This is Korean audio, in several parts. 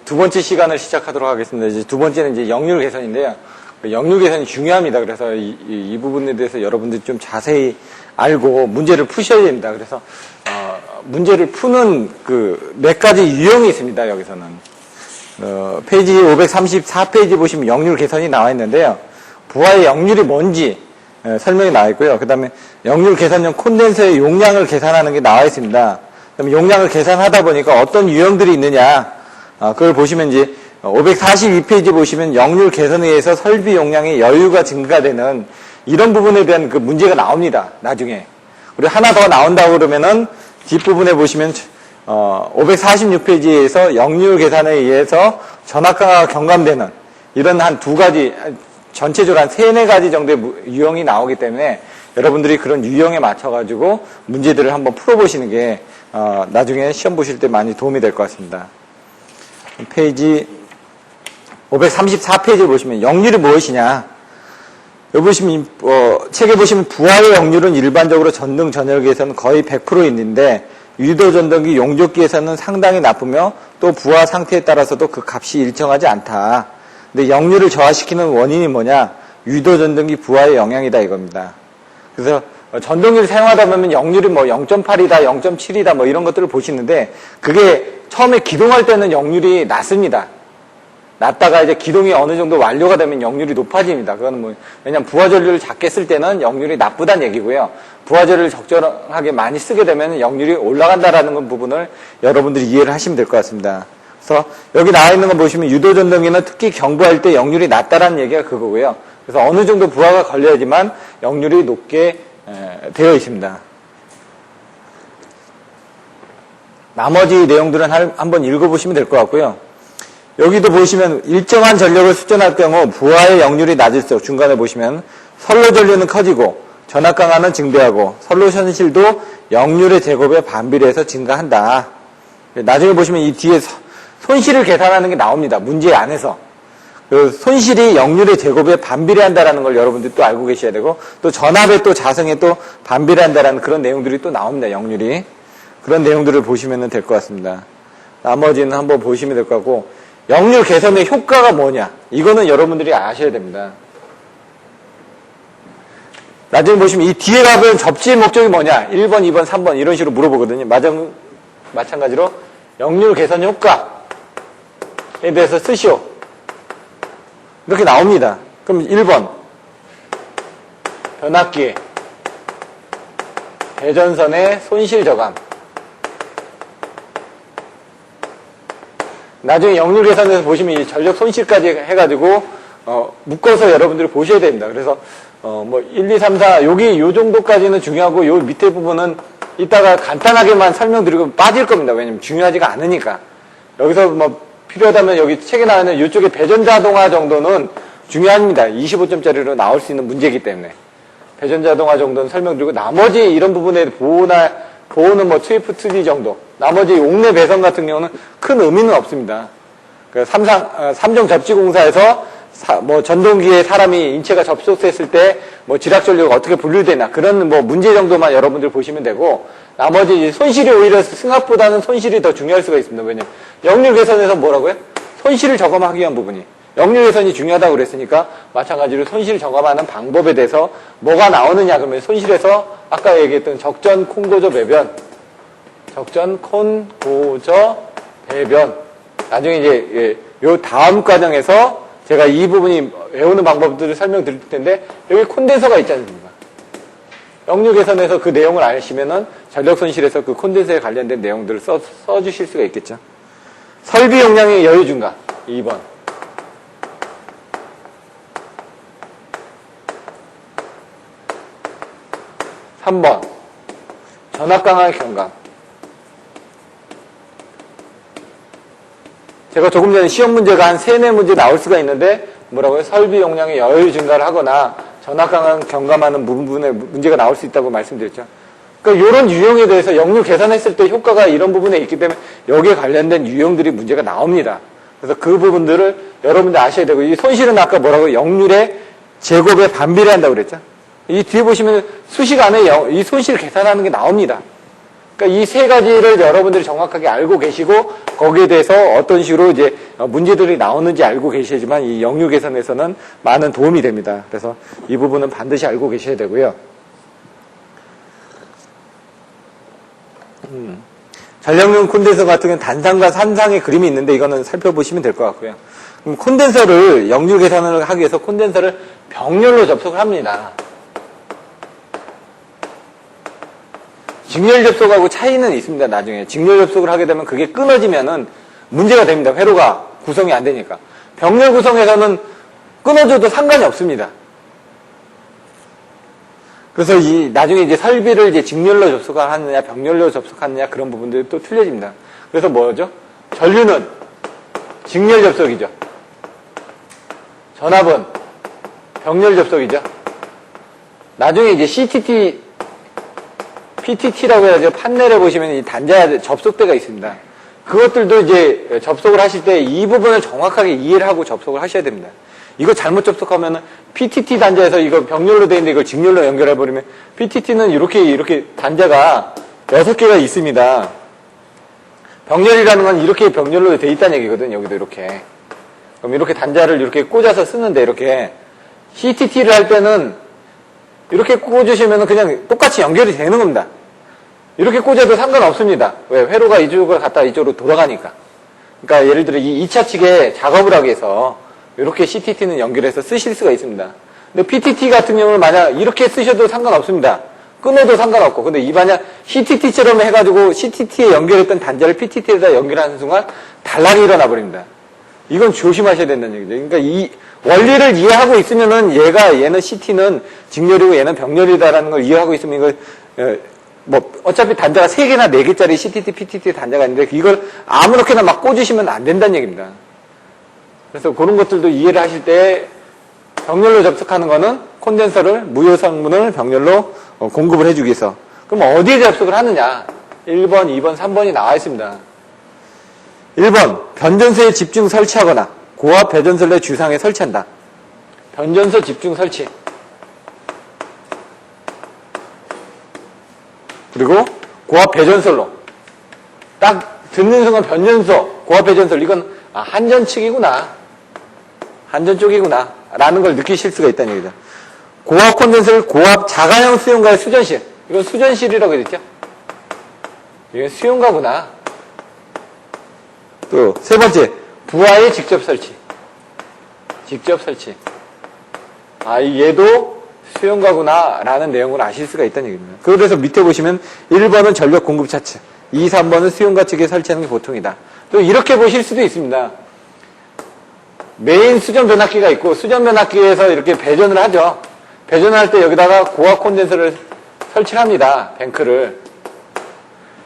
두 번째 시간을 시작하도록 하겠습니다. 이제 두 번째는 이제 역률 개선인데요. 역률 개선이 중요합니다. 그래서 이 부분에 대해서 여러분들이 좀 자세히 알고 문제를 푸셔야 됩니다. 그래서 문제를 푸는 그 몇 가지 유형이 있습니다. 여기서는 페이지 534페이지 보시면 역률 개선이 나와 있는데요. 부하의 역률이 뭔지 설명이 나와 있고요. 그 다음에 역률 개선용 콘덴서의 용량을 계산하는 게 나와 있습니다. 그다음에 용량을 계산하다 보니까 어떤 유형들이 있느냐, 그걸 보시면 이제 542페이지 보시면 역률 개선에 의해서 설비 용량의 여유가 증가되는 이런 부분에 대한 그 문제가 나옵니다. 나중에. 그리고 하나 더 나온다고 그러면은 뒷부분에 보시면 546페이지에서 역률 계산에 의해서 전압강화가 경감되는 이런 한 두 가지, 전체적으로 한 3-4가지 정도의 유형이 나오기 때문에 여러분들이 그런 유형에 맞춰가지고 문제들을 한번 풀어보시는 게 나중에 시험 보실 때 많이 도움이 될 것 같습니다. 페이지 534페이지를 보시면 역률이 무엇이냐. 여기 보시면 책에 보시면 부하의 역률은 일반적으로 전등 전열기에서는 거의 100% 있는데 유도 전등기 용접기에서는 상당히 나쁘며 또 부하 상태에 따라서도 그 값이 일정하지 않다. 근데 역률을 저하시키는 원인이 뭐냐? 유도 전등기 부하의 영향이다 이겁니다. 그래서 전등기를 사용하다 보면 역률이 뭐 0.8이다, 0.7이다 뭐 이런 것들을 보시는데 그게 처음에 기동할 때는 역률이 낮습니다. 낮다가 이제 기동이 어느 정도 완료가 되면 역률이 높아집니다. 그거는 뭐 왜냐면 부하 전류를 작게 쓸 때는 역률이 나쁘다는 얘기고요. 부하 전류를 적절하게 많이 쓰게 되면 역률이 올라간다라는 부분을 여러분들이 이해를 하시면 될 것 같습니다. 그래서 여기 나와 있는 거 보시면 유도 전등기는 특히 경부할 때 역률이 낮다라는 얘기가 그거고요. 그래서 어느 정도 부하가 걸려야지만 역률이 높게 되어 있습니다. 나머지 내용들은 한번 읽어보시면 될 것 같고요. 여기도 보시면 일정한 전력을 수전할 경우 부하의 역률이 낮을수록 중간에 보시면 선로 전류는 커지고 전압 강화는 증대하고 선로 현실도 역률의 제곱에 반비례해서 증가한다. 나중에 보시면 이 뒤에 손실을 계산하는 게 나옵니다. 문제 안에서. 그 손실이 역률의 제곱에 반비례한다라는 걸 여러분들이 또 알고 계셔야 되고 또 전압에 또 자성에 또 반비례한다라는 그런 내용들이 또 나옵니다. 역률이. 그런 내용들을 보시면 될 것 같습니다. 나머지는 한번 보시면 될 것 같고 역률 개선의 효과가 뭐냐? 이거는 여러분들이 아셔야 됩니다. 나중에 보시면 이 뒤에 가면 접지의 목적이 뭐냐? 1번, 2번, 3번 이런 식으로 물어보거든요. 마찬가지로 역률 개선 효과에 대해서 쓰시오. 이렇게 나옵니다. 그럼 1번 변압기 배전선의 손실 저감. 나중에 역률 계산에서 보시면 이 전력 손실까지 해가지고 묶어서 여러분들이 보셔야 됩니다. 그래서 뭐 1, 2, 3, 4 여기 요 정도까지는 중요하고 요 밑에 부분은 이따가 간단하게만 설명드리고 빠질 겁니다. 왜냐면 중요하지가 않으니까. 여기서 뭐 필요하다면 여기 책에 나오는 이쪽에 배전자동화 정도는 중요합니다. 25점짜리로 나올 수 있는 문제이기 때문에 배전자동화 정도는 설명드리고 나머지 이런 부분에 보호는 뭐 투입 투디 정도. 나머지 옥내 배선 같은 경우는 큰 의미는 없습니다. 그 삼정 접지공사에서 뭐 전동기에 사람이 인체가 접촉했을 때 뭐 지락 전류가 어떻게 분류되나 그런 뭐 문제 정도만 여러분들 보시면 되고 나머지 손실이 오히려 승합보다는 손실이 더 중요할 수가 있습니다. 왜냐면 역률 개선에서 뭐라고요? 손실을 저감하기 위한 부분이. 역률 개선이 중요하다고 그랬으니까 마찬가지로 손실을 저감하는 방법에 대해서 뭐가 나오느냐 그러면 손실에서 아까 얘기했던 적전 콘고저 배변 적전 콘고저 배변 나중에 이제 요 다음 과정에서 제가 이 부분이 외우는 방법들을 설명드릴 텐데 여기 콘덴서가 있지 않습니까? 역률 개선에서 그 내용을 아시면은 전력 손실에서 그 콘덴서에 관련된 내용들을 써주실 수가 있겠죠. 설비 용량의 여유 증가 2번 3번 전압 강화의 경감. 제가 조금 전에 시험 문제가 한 3-4문제 나올 수가 있는데 뭐라고요? 설비 용량의 여유 증가를 하거나 전압 강화 경감하는 부분에 문제가 나올 수 있다고 말씀드렸죠. 그러니까 이런 유형에 대해서 역률 계산했을 때 효과가 이런 부분에 있기 때문에 여기에 관련된 유형들이 문제가 나옵니다. 그래서 그 부분들을 여러분들 아셔야 되고 이 손실은 아까 뭐라고 역률의 제곱에 반비례한다고 그랬죠. 이 뒤에 보시면 수식 안에 이 손실 계산하는 게 나옵니다. 그러니까 이 세 가지를 여러분들이 정확하게 알고 계시고 거기에 대해서 어떤 식으로 이제 문제들이 나오는지 알고 계셔야지만 이 역류 개선에서는 많은 도움이 됩니다. 그래서 이 부분은 반드시 알고 계셔야 되고요. 전력용 콘덴서 같은 경우는 단상과 산상의 그림이 있는데 이거는 살펴보시면 될 것 같고요. 그럼 콘덴서를 역류 개선을 하기 위해서 콘덴서를 병렬로 접속을 합니다. 직렬 접속하고 차이는 있습니다. 나중에 직렬 접속을 하게 되면 그게 끊어지면은 문제가 됩니다. 회로가 구성이 안 되니까. 병렬 구성에서는 끊어져도 상관이 없습니다. 그래서 나중에 이제 설비를 이제 직렬로 접속하느냐, 병렬로 접속하느냐 그런 부분들이 또 틀려집니다. 그래서 뭐죠? 전류는 직렬 접속이죠. 전압은 병렬 접속이죠. 나중에 이제 CTT, PTT라고 해야죠. 판넬에 보시면 이 단자 접속대가 있습니다. 그것들도 이제 접속을 하실 때 이 부분을 정확하게 이해를 하고 접속을 하셔야 됩니다. 이거 잘못 접속하면 PTT 단자에서 이거 병렬로 되어 있는데 이걸 직렬로 연결해버리면 PTT는 이렇게 단자가 6개가 있습니다. 병렬이라는 건 이렇게 병렬로 되어 있다는 얘기거든요. 여기도 이렇게. 그럼 이렇게 단자를 이렇게 꽂아서 쓰는데 이렇게 CTT를 할 때는 이렇게 꽂으시면 그냥 똑같이 연결이 되는 겁니다. 이렇게 꽂아도 상관없습니다. 왜? 회로가 이쪽으로 갔다가 이쪽으로 돌아가니까. 그러니까 예를 들어 이 2차 측에 작업을 하기 위해서 이렇게 CTT는 연결해서 쓰실 수가 있습니다. 근데 PTT 같은 경우는 만약 이렇게 쓰셔도 상관없습니다. 끊어도 상관없고. 근데 이 만약 CTT처럼 해가지고 CTT에 연결했던 단자를 PTT에다 연결하는 순간 단락이 일어나 버립니다. 이건 조심하셔야 된다는 얘기죠. 그러니까 이 원리를 이해하고 있으면은 얘는 CT는 직렬이고 얘는 병렬이다라는 걸 이해하고 있으면 이걸 어차피 단자가 3개나 4개짜리 CTT, PTT 단자가 있는데 이걸 아무렇게나 막 꽂으시면 안 된다는 얘기입니다. 그래서 그런 것들도 이해를 하실 때 병렬로 접속하는 거는 콘덴서를 무효 성분을 병렬로 공급을 해주기 위해서. 그럼 어디에 접속을 하느냐? 1번, 2번, 3번이 나와 있습니다. 1번, 변전소에 집중 설치하거나 고압 배전설의 주상에 설치한다. 변전소 집중 설치. 그리고 고압 배전설로. 딱 듣는 순간 변전소, 고압 배전설, 이건 한전 측이구나. 한전 쪽이구나. 라는 걸 느끼실 수가 있다는 얘기죠. 고압 콘덴서를 고압 자가용 수용가의 수전실. 이건 수전실이라고 했죠. 이건 수용가구나. 또, 세 번째, 부하의 직접 설치. 직접 설치. 얘도 수용가구나. 라는 내용을 아실 수가 있다는 얘기입니다. 그래서 밑에 보시면 1번은 전력 공급 차측, 2, 3번은 수용가 측에 설치하는 게 보통이다. 또 이렇게 보실 수도 있습니다. 메인 수전 변압기가 있고, 수전 변압기에서 이렇게 배전을 하죠. 배전을 할 때 여기다가 고압 콘덴서를 설치를 합니다. 뱅크를.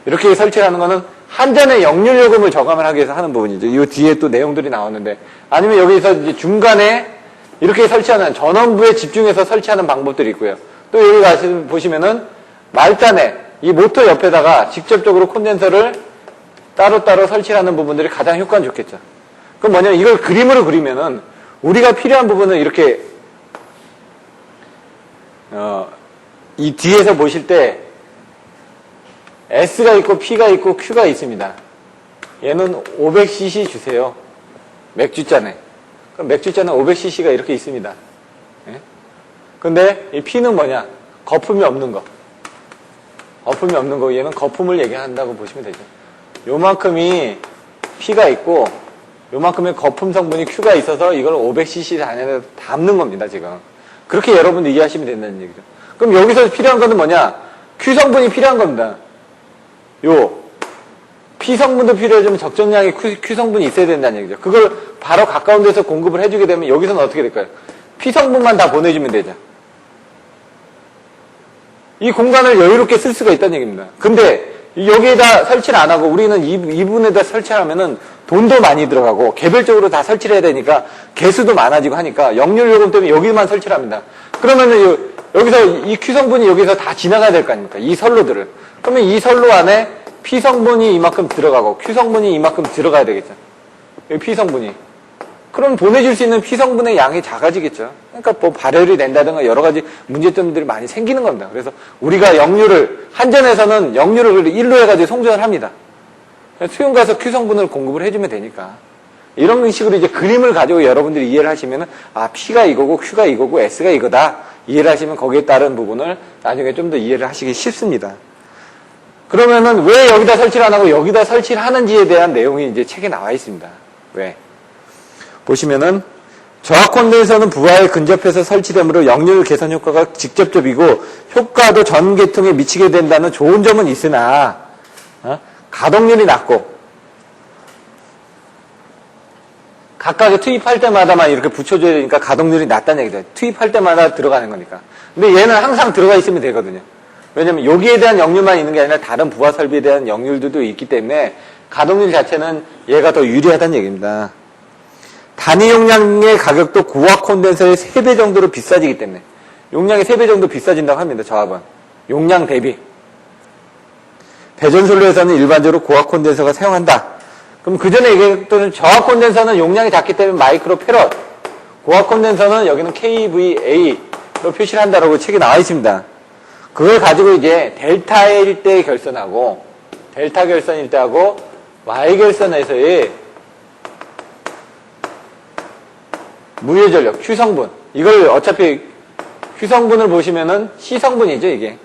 이렇게 설치를 하는 거는 한전의 역류 요금을 저감을 하기 위해서 하는 부분이죠. 이 뒤에 또 내용들이 나오는데, 아니면 여기서 이제 중간에 이렇게 설치하는 전원부에 집중해서 설치하는 방법들이 있고요. 또 여기 보시면은 말단에 이 모터 옆에다가 직접적으로 콘덴서를 따로따로 설치하는 부분들이 가장 효과는 좋겠죠. 그럼 뭐냐면 이걸 그림으로 그리면은 우리가 필요한 부분은 이렇게 이 뒤에서 보실 때 S가 있고 P가 있고 Q가 있습니다. 얘는 500cc 주세요. 맥주잔에. 그럼 맥주잔에 500cc가 이렇게 있습니다. 예? 근데 이 P는 뭐냐? 거품이 없는 거. 거품이 없는 거. 얘는 거품을 얘기한다고 보시면 되죠. 요만큼이 P가 있고 요만큼의 거품 성분이 Q가 있어서 이걸 500cc 안에 담는 겁니다, 지금. 그렇게 여러분들 이해하시면 된다는 얘기죠. 그럼 여기서 필요한 것은 뭐냐? Q 성분이 필요한 겁니다. P 성분도 필요하지만 적정량의 Q 성분이 있어야 된다는 얘기죠. 그걸 바로 가까운 데서 공급을 해주게 되면 여기서는 어떻게 될까요? P 성분만 다 보내주면 되죠. 이 공간을 여유롭게 쓸 수가 있다는 얘기입니다. 근데 여기에다 설치를 안 하고 우리는 이 부분에다 설치하면은 돈도 많이 들어가고 개별적으로 다 설치를 해야 되니까 개수도 많아지고 하니까 역률 요금 때문에 여기만 설치를 합니다. 그러면은 여기서 이 Q 성분이 여기서 다 지나가야 될 거 아닙니까? 이 선로들을. 그러면 이 선로 안에 P 성분이 이만큼 들어가고 Q 성분이 이만큼 들어가야 되겠죠. 여기 P 성분이. 그럼 보내줄 수 있는 피성분의 양이 작아지겠죠. 그러니까 뭐 발열이 된다든가 여러 가지 문제점들이 많이 생기는 겁니다. 그래서 우리가 역류를, 한전에서는 역류를 1로 해가지고 송전을 합니다. 수용 가서 Q 성분을 공급을 해주면 되니까. 이런 식으로 이제 그림을 가지고 여러분들이 이해를 하시면은, 아, P가 이거고, Q가 이거고, S가 이거다. 이해를 하시면 거기에 따른 부분을 나중에 좀 더 이해를 하시기 쉽습니다. 그러면은 왜 여기다 설치를 안 하고 여기다 설치를 하는지에 대한 내용이 이제 책에 나와 있습니다. 왜? 보시면은, 저하 콘덴서는 부하에 근접해서 설치되므로 역류 개선 효과가 직접적이고 효과도 전 계통에 미치게 된다는 좋은 점은 있으나 가동률이 낮고 각각에 투입할 때마다만 이렇게 붙여줘야 되니까 가동률이 낮다는 얘기죠. 투입할 때마다 들어가는 거니까. 근데 얘는 항상 들어가 있으면 되거든요. 왜냐면 여기에 대한 역류만 있는 게 아니라 다른 부하 설비에 대한 역류들도 있기 때문에 가동률 자체는 얘가 더 유리하다는 얘기입니다. 단위 용량의 가격도 고압 콘덴서의 3배 정도로 비싸지기 때문에 용량이 3배 정도 비싸진다고 합니다. 저압은. 용량 대비. 배전솔로에서는 일반적으로 고압 콘덴서가 사용한다. 그럼 그 전에 얘기했던 저압 콘덴서는 용량이 작기 때문에 마이크로 패럿. 고압 콘덴서는 여기는 KVA로 표시를 한다라고 책에 나와 있습니다. 그걸 가지고 이제 델타일 때 결선하고 델타 결선일 때하고 Y 결선에서의 무효 전력, Q 성분. 이걸 어차피 Q 성분을 보시면은 C 성분이죠, 이게.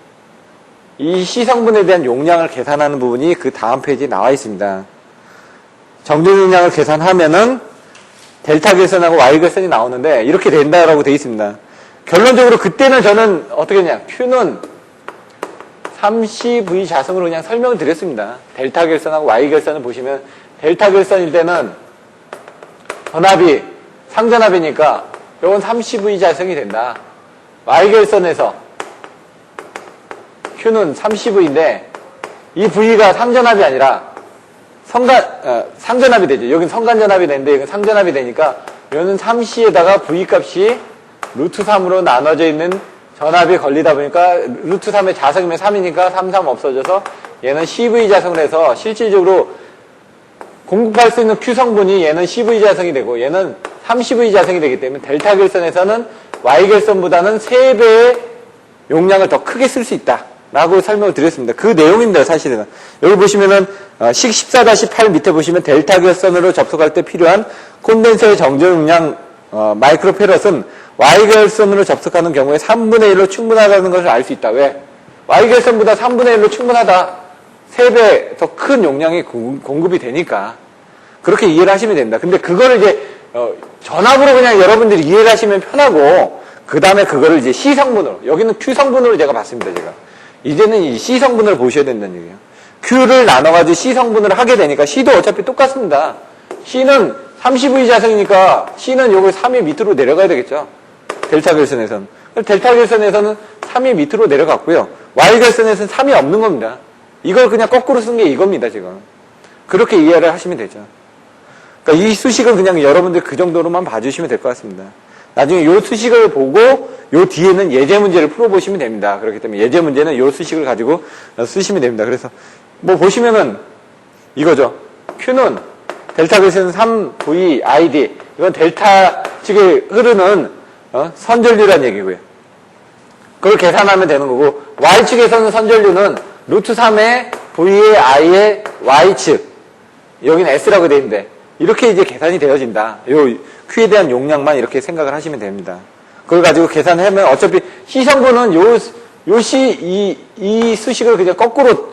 이 C 성분에 대한 용량을 계산하는 부분이 그 다음 페이지에 나와 있습니다. 정전 용량을 계산하면은 델타 결선하고 Y 결선이 나오는데 이렇게 된다라고 되어 있습니다. 결론적으로 그때는 저는 어떻게 했냐. Q는 3CV 자승으로 그냥 설명을 드렸습니다. 델타 결선하고 Y 결선을 보시면 델타 결선일 때는 전압이 상전압이니까 이건 30V 자승이 된다. Y 결선에서 Q는 30V인데 이 V가 상전압이 아니라 상전압이 되죠. 여긴 성간전압이 되는데 이건 상전압이 되니까 이거는 3C에다가 V 값이 루트 3으로 나눠져 있는 전압이 걸리다 보니까 루트 3의 자성이면 3이니까 3, 3 없어져서 얘는 CV 자성을 해서 실질적으로 공급할 수 있는 Q 성분이 얘는 CV 자성이 되고 얘는 30V 자성이 되기 때문에 델타 결선에서는 Y 결선보다는 3배의 용량을 더 크게 쓸 수 있다. 라고 설명을 드렸습니다. 그 내용입니다, 사실은. 여기 보시면은, 식 14-8 밑에 보시면 델타 결선으로 접속할 때 필요한 콘덴서의 정전 용량, 마이크로 패럿은 Y 결선으로 접속하는 경우에 3분의 1로 충분하다는 것을 알 수 있다. 왜? Y 결선보다 3분의 1로 충분하다. 3배 더 큰 용량이 공급이 되니까. 그렇게 이해를 하시면 됩니다. 근데 그거를 이제, 전압으로 그냥 여러분들이 이해를 하시면 편하고, 그 다음에 그거를 이제 C 성분으로, 여기는 Q 성분으로 제가 봤습니다, 제가. 이제는 이 C 성분을 보셔야 된다는 얘기예요. Q를 나눠가지고 C 성분을 하게 되니까 C도 어차피 똑같습니다. C는 30V 자성이니까 C는 요걸 3이 밑으로 내려가야 되겠죠. 델타 결선에서는. 델타 결선에서는 3이 밑으로 내려갔고요. Y 결선에서는 3이 없는 겁니다. 이걸 그냥 거꾸로 쓴 게 이겁니다, 지금. 그렇게 이해를 하시면 되죠. 그러니까 이 수식은 그냥 여러분들 그 정도로만 봐주시면 될 것 같습니다. 나중에 요 수식을 보고 요 뒤에는 예제 문제를 풀어보시면 됩니다. 그렇기 때문에 예제 문제는 요 수식을 가지고 쓰시면 됩니다. 그래서 뭐 보시면은 이거죠. Q는 델타 결선은 3VID. 이건 델타 측에 흐르는 선전류란 얘기고요. 그걸 계산하면 되는 거고 Y측에서는 선전류는 루트 3의 V의 I의 Y측. 여기는 S라고 되어 있는데 이렇게 이제 계산이 되어진다. 요 Q에 대한 용량만 이렇게 생각을 하시면 됩니다. 그걸 가지고 계산하면 어차피 C 성분은 이 수식을 그냥 거꾸로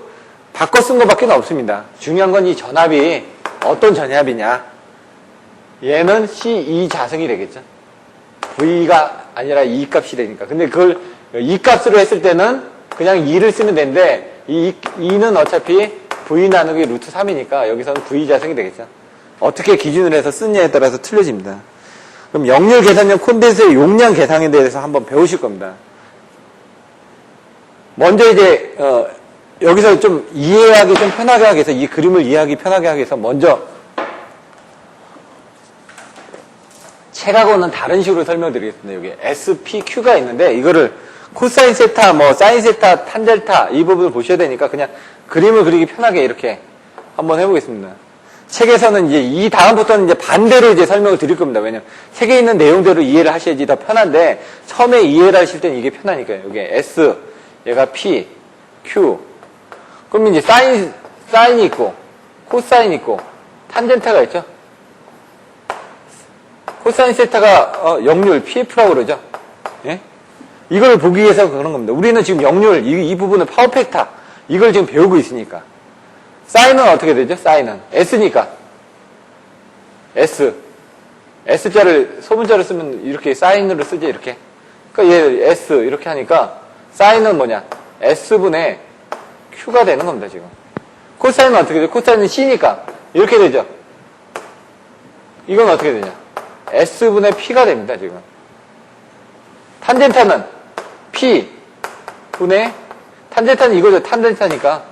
바꿔 쓴 것밖에 없습니다. 중요한 건 이 전압이 어떤 전압이냐. 얘는 C2 자승이 되겠죠. V가 아니라 E 값이 되니까. 근데 그걸 E 값으로 했을 때는 그냥 2를 쓰면 되는데 이 2는 어차피 V 나누기 루트 3이니까 여기서는 V 자승이 되겠죠. 어떻게 기준을 해서 쓰느냐에 따라서 틀려집니다. 그럼 역률 계산용 콘덴서의 용량 계산에 대해서 한번 배우실 겁니다. 먼저 이제 여기서 좀 이해하기 좀 편하게 하기 위해서 이 그림을 이해하기 편하게 하기 위해서 먼저 책하고는 다른 식으로 설명드리겠습니다. 여기 SPQ가 있는데 이거를 코사인 세타, 뭐 사인 세타, 탄 델타 이 부분을 보셔야 되니까 그냥 그림을 그리기 편하게 이렇게 한번 해보겠습니다. 책에서는 이제 이 다음부터는 이제 반대로 이제 설명을 드릴 겁니다. 왜냐면 책에 있는 내용대로 이해를 하셔야지 더 편한데 처음에 이해를 하실 때는 이게 편하니까요. 여기 S, 얘가 P, Q. 그럼 이제 사인이 있고 코사인이 있고 탄젠트가 있죠. 코사인 세타가 역률 PF라고 그러죠. 예? 이걸 보기 위해서 그런 겁니다. 우리는 지금 역률 이 부분을 파워팩터 이걸 지금 배우고 있으니까. 사인은 어떻게 되죠? 사인은 S니까 S자를 소문자를 쓰면 이렇게 사인으로 쓰지 이렇게. 그러니까 얘 S 이렇게 하니까 사인은 뭐냐? S분의 Q가 되는 겁니다 지금. 코사인은 어떻게 되죠? 코사인은 C니까 이렇게 되죠. 이건 어떻게 되냐? S분의 P가 됩니다 지금. 탄젠타는 P분의 탄젠타는 이거죠. 탄젠타니까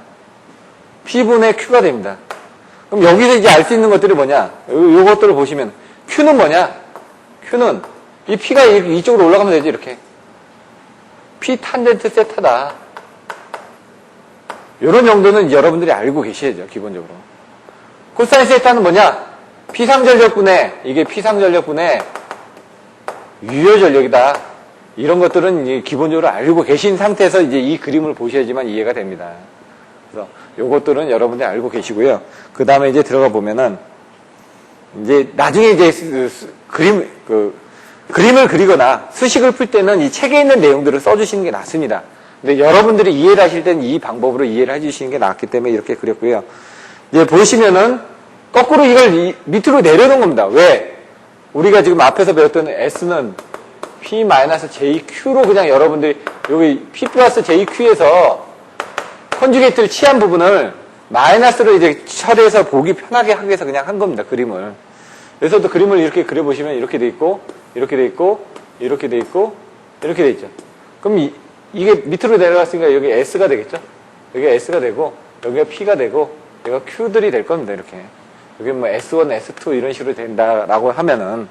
P분의 Q가 됩니다. 그럼 여기서 이제 알 수 있는 것들이 뭐냐? 요것들을 보시면 Q는 뭐냐? Q는 이 P가 이쪽으로 올라가면 되지 이렇게. P 탄젠트 세타다. 이런 정도는 여러분들이 알고 계셔야죠 기본적으로. 코사인 세타는 뭐냐? P상전력분의 이게 P상전력분의 유효전력이다. 이런 것들은 이제 기본적으로 알고 계신 상태에서 이제 이 그림을 보셔야지만 이해가 됩니다. 그래서 요것들은 여러분들이 알고 계시고요. 그 다음에 이제 들어가 보면은 이제 나중에 이제 그림을 그리거나 수식을 풀 때는 이 책에 있는 내용들을 써주시는 게 낫습니다. 근데 여러분들이 이해를 하실 때는 이 방법으로 이해를 해주시는 게 낫기 때문에 이렇게 그렸고요. 이제 보시면은 거꾸로 이걸 밑으로 내려놓은 겁니다. 왜? 우리가 지금 앞에서 배웠던 S는 P-JQ로 그냥 여러분들이 여기 P 플러스 JQ에서 컨주게이트를 취한 부분을 마이너스로 이제 처리해서 보기 편하게 하기 위해서 그냥 한 겁니다. 그림을. 그래서 또 그림을 이렇게 그려보시면 이렇게 돼 있고, 이렇게 돼 있고, 이렇게 돼 있고, 이렇게 돼 있죠. 그럼 이게 밑으로 내려갔으니까 여기 S가 되겠죠? 여기가 S가 되고, 여기가 P가 되고, 여기가 Q들이 될 겁니다. 이렇게. 여기 뭐 S1, S2 이런 식으로 된다라고 하면은.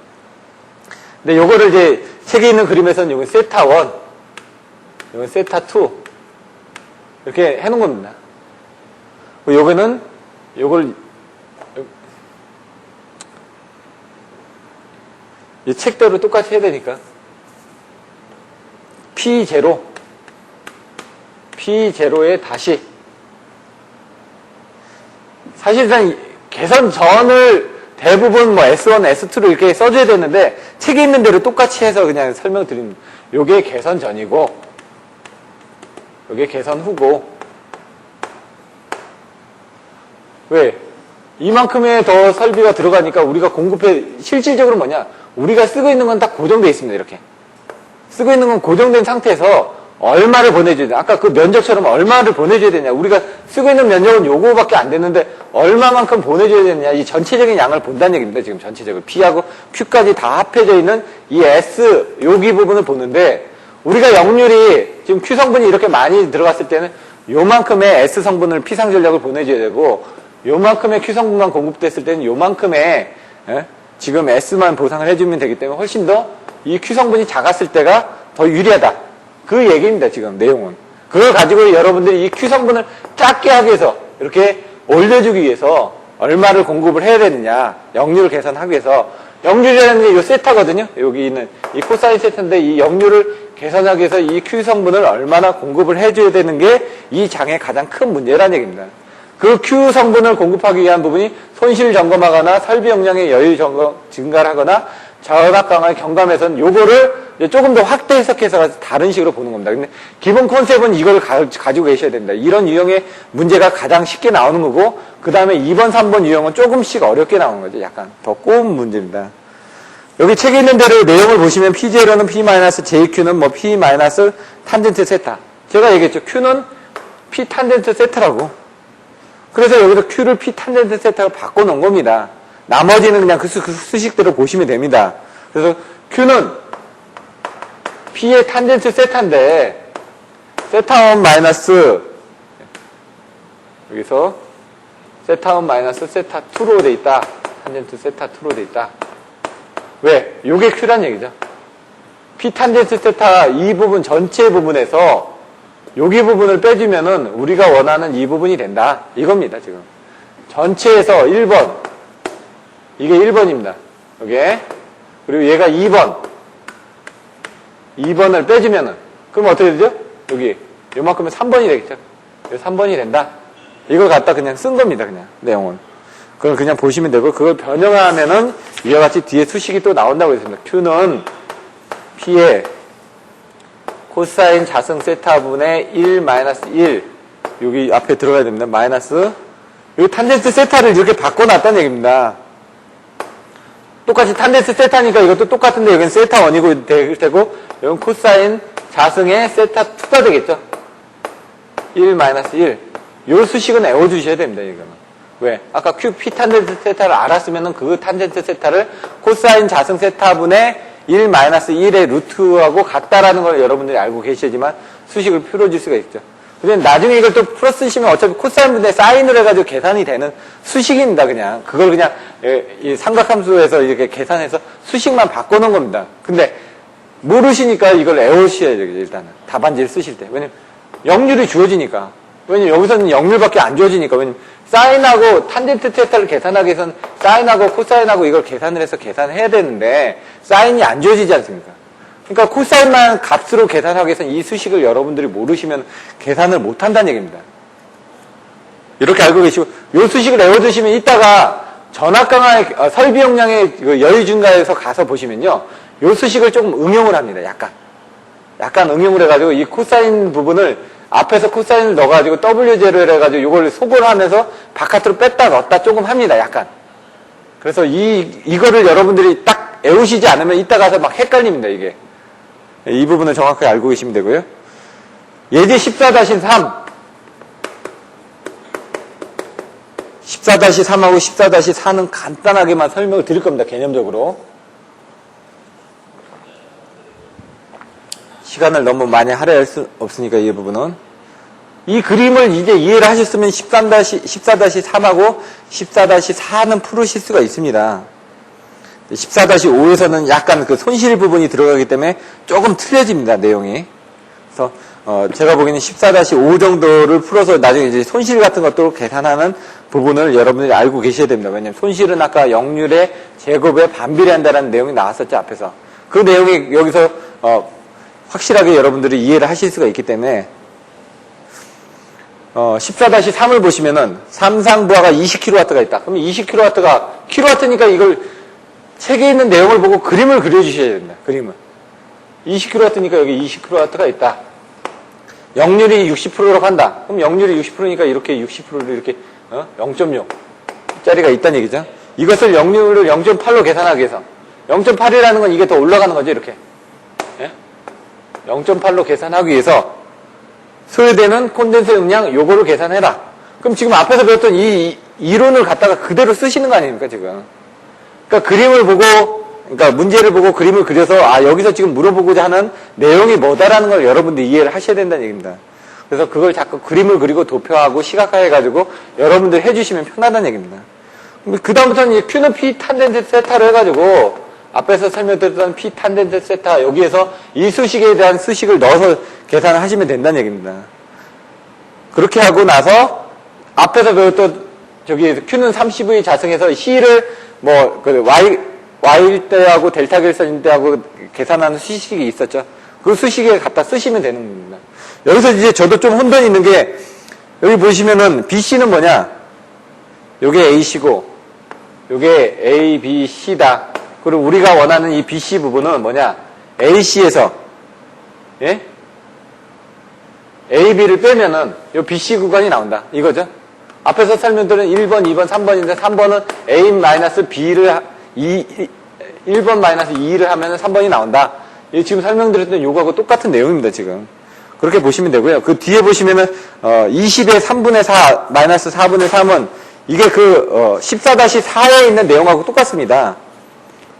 근데 요거를 이제 책에 있는 그림에서는 여기 세타1, 여기 세타2 이렇게 해놓은 겁니다. 요거는 요걸 이 책대로 똑같이 해야 되니까 P0에 다시 사실상 개선 전을 대부분 뭐 S1, S2로 이렇게 써줘야 되는데 책에 있는 대로 똑같이 해서 그냥 설명드립니다. 요게 개선 전이고 요게 개선 후고 왜? 이만큼의 더 설비가 들어가니까 우리가 공급해 실질적으로 뭐냐? 우리가 쓰고 있는 건 다 고정되어 있습니다. 이렇게 쓰고 있는 건 고정된 상태에서 얼마를 보내줘야 돼? 아까 그 면적처럼 얼마를 보내줘야 되냐? 우리가 쓰고 있는 면적은 요거밖에 안 됐는데 얼마만큼 보내줘야 되느냐? 이 전체적인 양을 본다는 얘기입니다. 지금 전체적으로 P하고 Q까지 다 합해져 있는 이 S 여기 부분을 보는데 우리가 역률이 지금 Q 성분이 이렇게 많이 들어갔을 때는 요만큼의 S 성분을 P 상전력을 보내줘야 되고 요만큼의 Q 성분만 공급됐을 때는 요만큼의 지금 S만 보상을 해주면 되기 때문에 훨씬 더 이 Q 성분이 작았을 때가 더 유리하다. 그 얘기입니다. 지금 내용은. 그걸 가지고 여러분들이 이 Q 성분을 작게 하기 위해서 이렇게 올려주기 위해서 얼마를 공급을 해야 되느냐. 역률을 계산하기 위해서 역률이라는 게 이 세타거든요. 여기 있는 이 코사인 세타인데 이 역률을 계산하기 위해서 이 Q 성분을 얼마나 공급을 해줘야 되는 게 이 장의 가장 큰 문제라는 얘기입니다. 그 Q 성분을 공급하기 위한 부분이 손실 점검하거나 설비 용량의 여유 증가를 하거나 전압 강화의 경감에서는 요거를 조금 더 확대 해석해서 다른 식으로 보는 겁니다. 근데 기본 컨셉은 이걸 가지고 계셔야 됩니다. 이런 유형의 문제가 가장 쉽게 나오는 거고 그 다음에 2번, 3번 유형은 조금씩 어렵게 나오는 거죠. 약간 더 꼬운 문제입니다. 여기 책에 있는 대로 내용을 보시면 P0는 P-JQ는 뭐 P- 탄젠트 세타. 제가 얘기했죠. Q는 P 탄젠트 세타라고. 그래서 여기서 Q를 P 탄젠트 세타로 바꿔놓은 겁니다. 나머지는 그냥 그 수식대로 보시면 됩니다. 그래서 Q는 P의 탄젠트 세타인데 세타1 마이너스 여기서 세타1 마이너스 세타2로 돼 있다. 탄젠트 세타2로 돼 있다. 왜? 요게 Q란 얘기죠. P 탄젠트 세타 이 부분 전체 부분에서 여기 부분을 빼주면은 우리가 원하는 이 부분이 된다. 이겁니다, 지금. 전체에서 1번 이게 1번입니다. 요게. 그리고 얘가 2번. 2번을 빼주면은, 그럼 어떻게 되죠? 여기. 요만큼은 3번이 되겠죠? 3번이 된다. 이걸 갖다 그냥 쓴 겁니다, 그냥. 내용은. 그걸 그냥 보시면 되고, 그걸 변형하면은 이와 같이 뒤에 수식이 또 나온다고 했습니다. Q는 P의 코사인 자승 세타분의 1 마이너스 1. 여기 앞에 들어가야 됩니다. 마이너스. 여기 탄젠트 세타를 이렇게 바꿔놨다는 얘기입니다. 똑같이 탄젠트 세타니까 이것도 똑같은데 여기는 세타 1이고 되고, 여기는 코사인 자승의 세타 2가 되겠죠? 1 마이너스 1. 요 수식은 외워주셔야 됩니다, 이거는. 왜? 아까 Q, P 탄젠트 세타를 알았으면은 그 탄젠트 세타를 코사인 자승 세타분의 1 마이너스 1의 루트하고 같다라는 걸 여러분들이 알고 계시지만 수식을 풀어줄 수가 있죠. 근데 나중에 이걸 또 풀어 쓰시면 어차피 코사인 분의 사인을 해가지고 계산이 되는 수식입니다, 그냥. 그걸 그냥 이 삼각함수에서 이렇게 계산해서 수식만 바꿔놓은 겁니다. 근데 모르시니까 이걸 외우셔야 되겠죠, 일단은. 답안지를 쓰실 때. 왜냐면 역률이 주어지니까. 왜냐면 여기서는 역률밖에 안 주어지니까. 왜냐면 사인하고 탄젠트 세타를 계산하기 위해서는 사인하고 코사인하고 이걸 계산을 해서 계산해야 되는데 사인이 안 주어지지 않습니까? 그러니까 코사인만 값으로 계산하기 위해서는 이 수식을 여러분들이 모르시면 계산을 못 한다는 얘기입니다. 이렇게 알고 계시고 이 수식을 외워두시면 이따가 전압강화의 설비 용량의 여유증가에서 가서 보시면요. 이 수식을 조금 응용을 합니다. 약간 응용을 해가지고 이 코사인 부분을 앞에서 코사인을 넣어가지고 W제를 해가지고 이걸 소거를 하면서 바깥으로 뺐다 넣었다 조금 합니다. 약간. 그래서 이거를 여러분들이 딱 외우시지 않으면 이따 가서 막 헷갈립니다. 이게. 이 부분을 정확하게 알고 계시면 되고요. 예제 14-3. 14-3하고 14-4는 간단하게만 설명을 드릴 겁니다. 개념적으로. 시간을 너무 많이 할애할 수 없으니까 이 부분은. 이 그림을 이제 이해를 하셨으면 14-3하고 14-4는 풀으실 수가 있습니다. 14-5에서는 약간 그 손실 부분이 들어가기 때문에 조금 틀려집니다, 내용이. 그래서, 제가 보기에는 14-5 정도를 풀어서 나중에 이제 손실 같은 것도 계산하는 부분을 여러분들이 알고 계셔야 됩니다. 왜냐면 손실은 아까 역률의 제곱에 반비례한다는 내용이 나왔었죠, 앞에서. 그 내용이 여기서, 확실하게 여러분들이 이해를 하실 수가 있기 때문에 14-3을 보시면은 삼상부하가 20kW가 있다. 그럼 20kW가 kW니까 이걸 책에 있는 내용을 보고 그림을 그려주셔야 됩니다. 그림을. 20kW니까 여기 20kW가 있다. 역률이 60%로 한다. 그럼 역률이 60%니까 이렇게 60%를 이렇게 0.6짜리가 있다는 얘기죠. 이것을 역률을 0.8로 계산하기 위해서 0.8이라는 건 이게 더 올라가는 거죠. 이렇게. 0.8로 계산하기 위해서 소요되는 콘덴서 용량 요거를 계산해라. 그럼 지금 앞에서 배웠던 이 이론을 갖다가 그대로 쓰시는 거 아닙니까 지금. 그러니까 그림을 보고 그러니까 문제를 보고 그림을 그려서 여기서 지금 물어보고자 하는 내용이 뭐다라는 걸 여러분들이 이해를 하셔야 된다는 얘기입니다. 그래서 그걸 자꾸 그림을 그리고 도표하고 시각화해가지고 여러분들이 해주시면 편하다는 얘기입니다. 그 다음부터는 Q는 P 탄젠트 세타를 해가지고 앞에서 설명드렸던 P 탄젠트 세타 여기에서 이 수식에 대한 수식을 넣어서 계산을 하시면 된다는 얘기입니다. 그렇게 하고 나서 앞에서 배웠던 저기 Q는 30의 자승에서 C를 Y일 때하고 델타 결선일 때하고 계산하는 수식이 있었죠. 그 수식에 갖다 쓰시면 되는 겁니다. 여기서 이제 저도 좀 혼돈이 있는 게 여기 보시면은 BC는 뭐냐? 요게 A씨고 요게 A, B, C다. 그리고 우리가 원하는 이 BC 부분은 뭐냐? AC에서 AB를 빼면은 이 BC 구간이 나온다. 이거죠? 앞에서 설명드린 1번, 2번, 3번인데 3번은 A-B를 1번-2를 하면은 3번이 나온다. 지금 설명드렸던 요거하고 똑같은 내용입니다, 지금. 그렇게 보시면 되고요. 그 뒤에 보시면은 20의 3분의 4, 마이너스 4분의 3은 이게 14-4에 있는 내용하고 똑같습니다.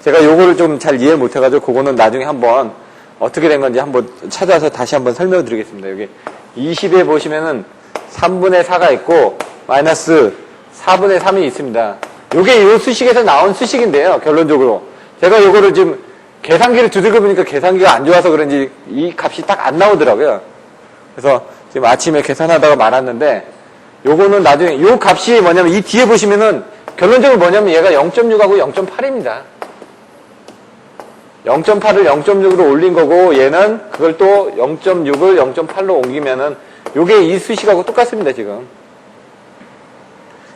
제가 요거를 좀 잘 이해 못해가지고 그거는 나중에 한번 어떻게 된 건지 한번 찾아서 다시 한번 설명을 드리겠습니다. 여기 20에 보시면은 3분의 4가 있고 마이너스 4분의 3이 있습니다. 요게 요 수식에서 나온 수식인데요. 결론적으로 제가 요거를 지금 계산기를 두들겨 보니까 계산기가 안 좋아서 그런지 이 값이 딱 안 나오더라고요. 그래서 지금 아침에 계산하다가 말았는데 요거는 나중에 요 값이 뭐냐면 이 뒤에 보시면은 결론적으로 뭐냐면 얘가 0.6하고 0.8입니다. 0.8을 0.6으로 올린 거고 얘는 그걸 또 0.6을 0.8로 옮기면은 요게 이 수식하고 똑같습니다, 지금.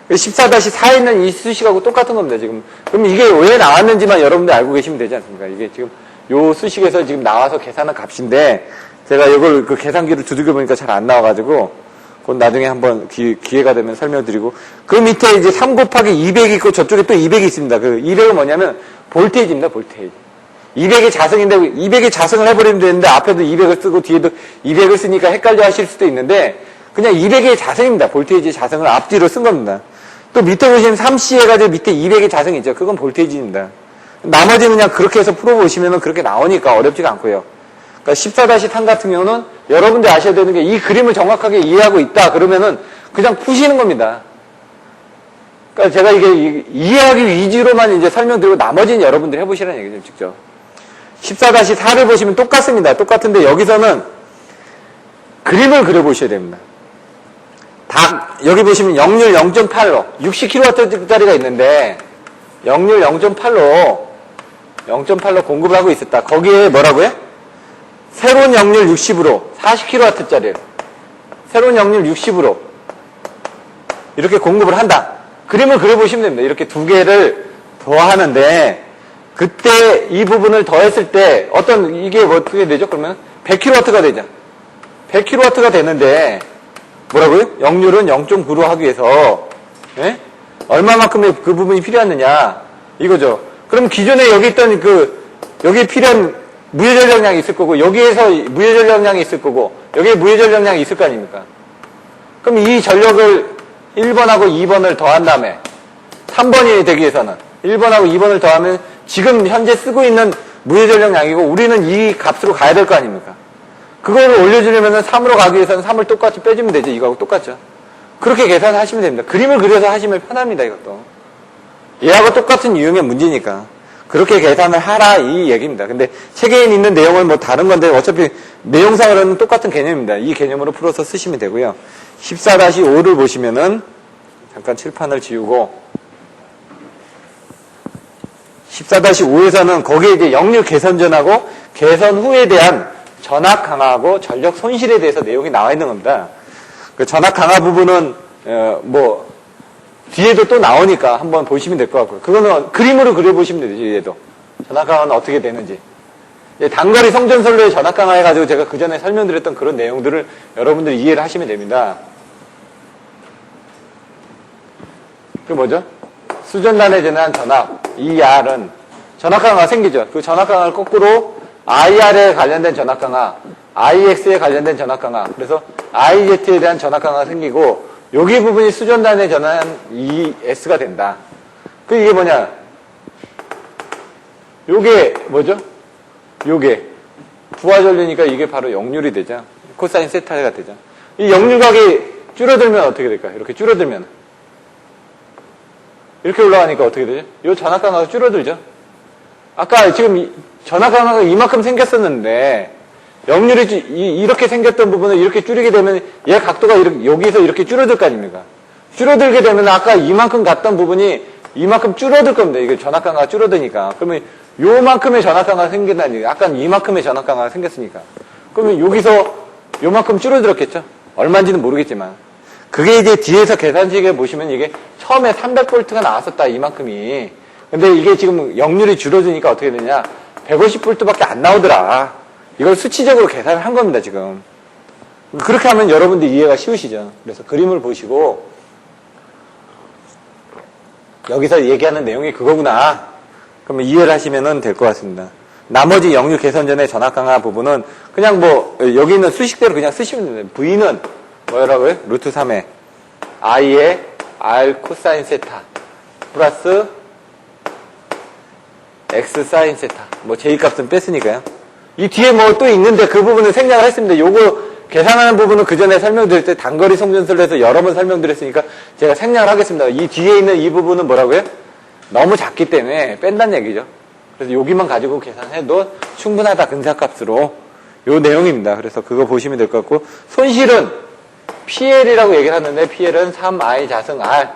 14-4에 있는 이 수식하고 똑같은 겁니다, 지금. 그럼 이게 왜 나왔는지만 여러분들 알고 계시면 되지 않습니까? 이게 지금 요 수식에서 지금 나와서 계산한 값인데 제가 이걸 그 계산기를 두들겨 보니까 잘 안 나와가지고 그건 나중에 한번 기회가 되면 설명드리고 그 밑에 이제 3 곱하기 200이 있고 저쪽에 또 200이 있습니다. 그 200은 뭐냐면 볼테이지입니다, 볼테이지. 200의 자승인데 200의 자승을 해버리면 되는데 앞에도 200을 쓰고 뒤에도 200을 쓰니까 헷갈려 하실 수도 있는데 그냥 200의 자승입니다. 볼테이지 자승을 앞뒤로 쓴 겁니다. 또 밑에 보시면 3C 해가지고 밑에 200의 자승이 있죠. 그건 볼테이지입니다. 나머지는 그냥 그렇게 해서 풀어보시면 그렇게 나오니까 어렵지가 않고요. 그러니까 14-3 같은 경우는 여러분들 아셔야 되는 게 이 그림을 정확하게 이해하고 있다 그러면은 그냥 푸시는 겁니다. 그러니까 제가 이게 이해하기 위주로만 이제 설명드리고 나머지는 여러분들이 해보시라는 얘기죠, 직접. 14-4를 보시면 똑같습니다. 똑같은데 여기서는 그림을 그려보셔야 됩니다. 여기 보시면 0률 0.8로 60kW짜리가 있는데 0률 0.8로 공급을 하고 있었다. 거기에 뭐라고요? 새로운 0률 60으로 40kW짜리 새로운 0률 60으로 이렇게 공급을 한다. 그림을 그려보시면 됩니다. 이렇게 두 개를 더하는데 그때 이 부분을 더했을 때 이게 어떻게 되죠? 그러면 100kW가 되죠. 100kW가 되는데 뭐라고요? 0률은 0.9로 하기 위해서 얼마만큼의 그 부분이 필요하느냐 이거죠. 그럼 기존에 여기 있던 여기에 필요한 무효 전력량이 있을 거고 여기에서 무효 전력량이 있을 거고 여기에 무효 전력량이 있을 거 아닙니까? 그럼 이 전력을 1번하고 2번을 더한 다음에 3번이 되기 위해서는 1번하고 2번을 더하면 지금 현재 쓰고 있는 무효 전력량이고 우리는 이 값으로 가야 될 거 아닙니까? 그걸 올려주려면 3으로 가기 위해서는 3을 똑같이 빼주면 되죠. 이거하고 똑같죠. 그렇게 계산하시면 됩니다. 그림을 그려서 하시면 편합니다. 이것도. 얘하고 똑같은 유형의 문제니까. 그렇게 계산을 하라 이 얘기입니다. 근데 책에 있는 내용은 뭐 다른 건데 어차피 내용상으로는 똑같은 개념입니다. 이 개념으로 풀어서 쓰시면 되고요. 14-5를 보시면은 잠깐 칠판을 지우고 14-5에서는 거기에 이제 역률 개선전하고 개선 후에 대한 전압 강화하고 전력 손실에 대해서 내용이 나와 있는 겁니다. 그 전압 강화 부분은 뒤에도 또 나오니까 한번 보시면 될 것 같고요. 그거는 그림으로 그려보시면 되죠. 얘도 전압 강화는 어떻게 되는지. 단거리 성전선로의 전압 강화 해가지고 제가 그 전에 설명드렸던 그런 내용들을 여러분들이 이해를 하시면 됩니다. 그 뭐죠? 수전단에 전한 전압 ER은 전압 강화가 생기죠. 그 전압 강화를 거꾸로 IR에 관련된 전압 강화, IX에 관련된 전압 강화, 그래서 IZ에 대한 전압 강화가 생기고 여기 부분이 수전단에 전한 ES가 된다. 이게 뭐냐? 요게 뭐죠? 요게 부하전류니까 이게 바로 역률이 되죠. 코사인 세타가 되죠. 이 역률각이 줄어들면 어떻게 될까요? 이렇게 줄어들면 이렇게 올라가니까 어떻게 되죠? 요 전압 강화가 줄어들죠. 아까 지금 전압 강화가 이만큼 생겼었는데 역률이 이렇게 생겼던 부분을 이렇게 줄이게 되면 얘 각도가 여기서 이렇게 줄어들 거 아닙니까? 줄어들게 되면 아까 이만큼 갔던 부분이 이만큼 줄어들 겁니다. 이게 전압 강화가 줄어드니까. 그러면 요만큼의 전압 강화가 생긴다는 얘기예요. 아까 이만큼의 전압 강화가 생겼으니까. 그러면 여기서 요만큼 줄어들었겠죠? 얼마인지는 모르겠지만. 그게 이제 뒤에서 계산식에 보시면 이게 처음에 300V가 나왔었다, 이만큼이. 근데 이게 지금 역률이 줄어드니까 어떻게 되냐? 150V밖에 안 나오더라. 이걸 수치적으로 계산을 한 겁니다, 지금. 그렇게 하면 여러분들 이해가 쉬우시죠. 그래서 그림을 보시고, 여기서 얘기하는 내용이 그거구나. 그러면 이해를 하시면 될 것 같습니다. 나머지 역률 개선 전의 전압 강화 부분은 그냥 여기 있는 수식대로 그냥 쓰시면 됩니다. V는 뭐라고요? 루트 3에 I에 R 코사인 세타 플러스 X 사인 세타. J 값은 뺐으니까요. 이 뒤에 또 있는데 그 부분을 생략을 했습니다. 요거 계산하는 부분은 그 전에 설명드릴 때 단거리 송전설로 해서 여러 번 설명드렸으니까 제가 생략을 하겠습니다. 이 뒤에 있는 이 부분은 뭐라고요? 너무 작기 때문에 뺀다는 얘기죠. 그래서 여기만 가지고 계산해도 충분하다, 근사값으로. 요 내용입니다. 그래서 그거 보시면 될 것 같고, 손실은 PL이라고 얘기를 하는데 PL은 3I 자승 R.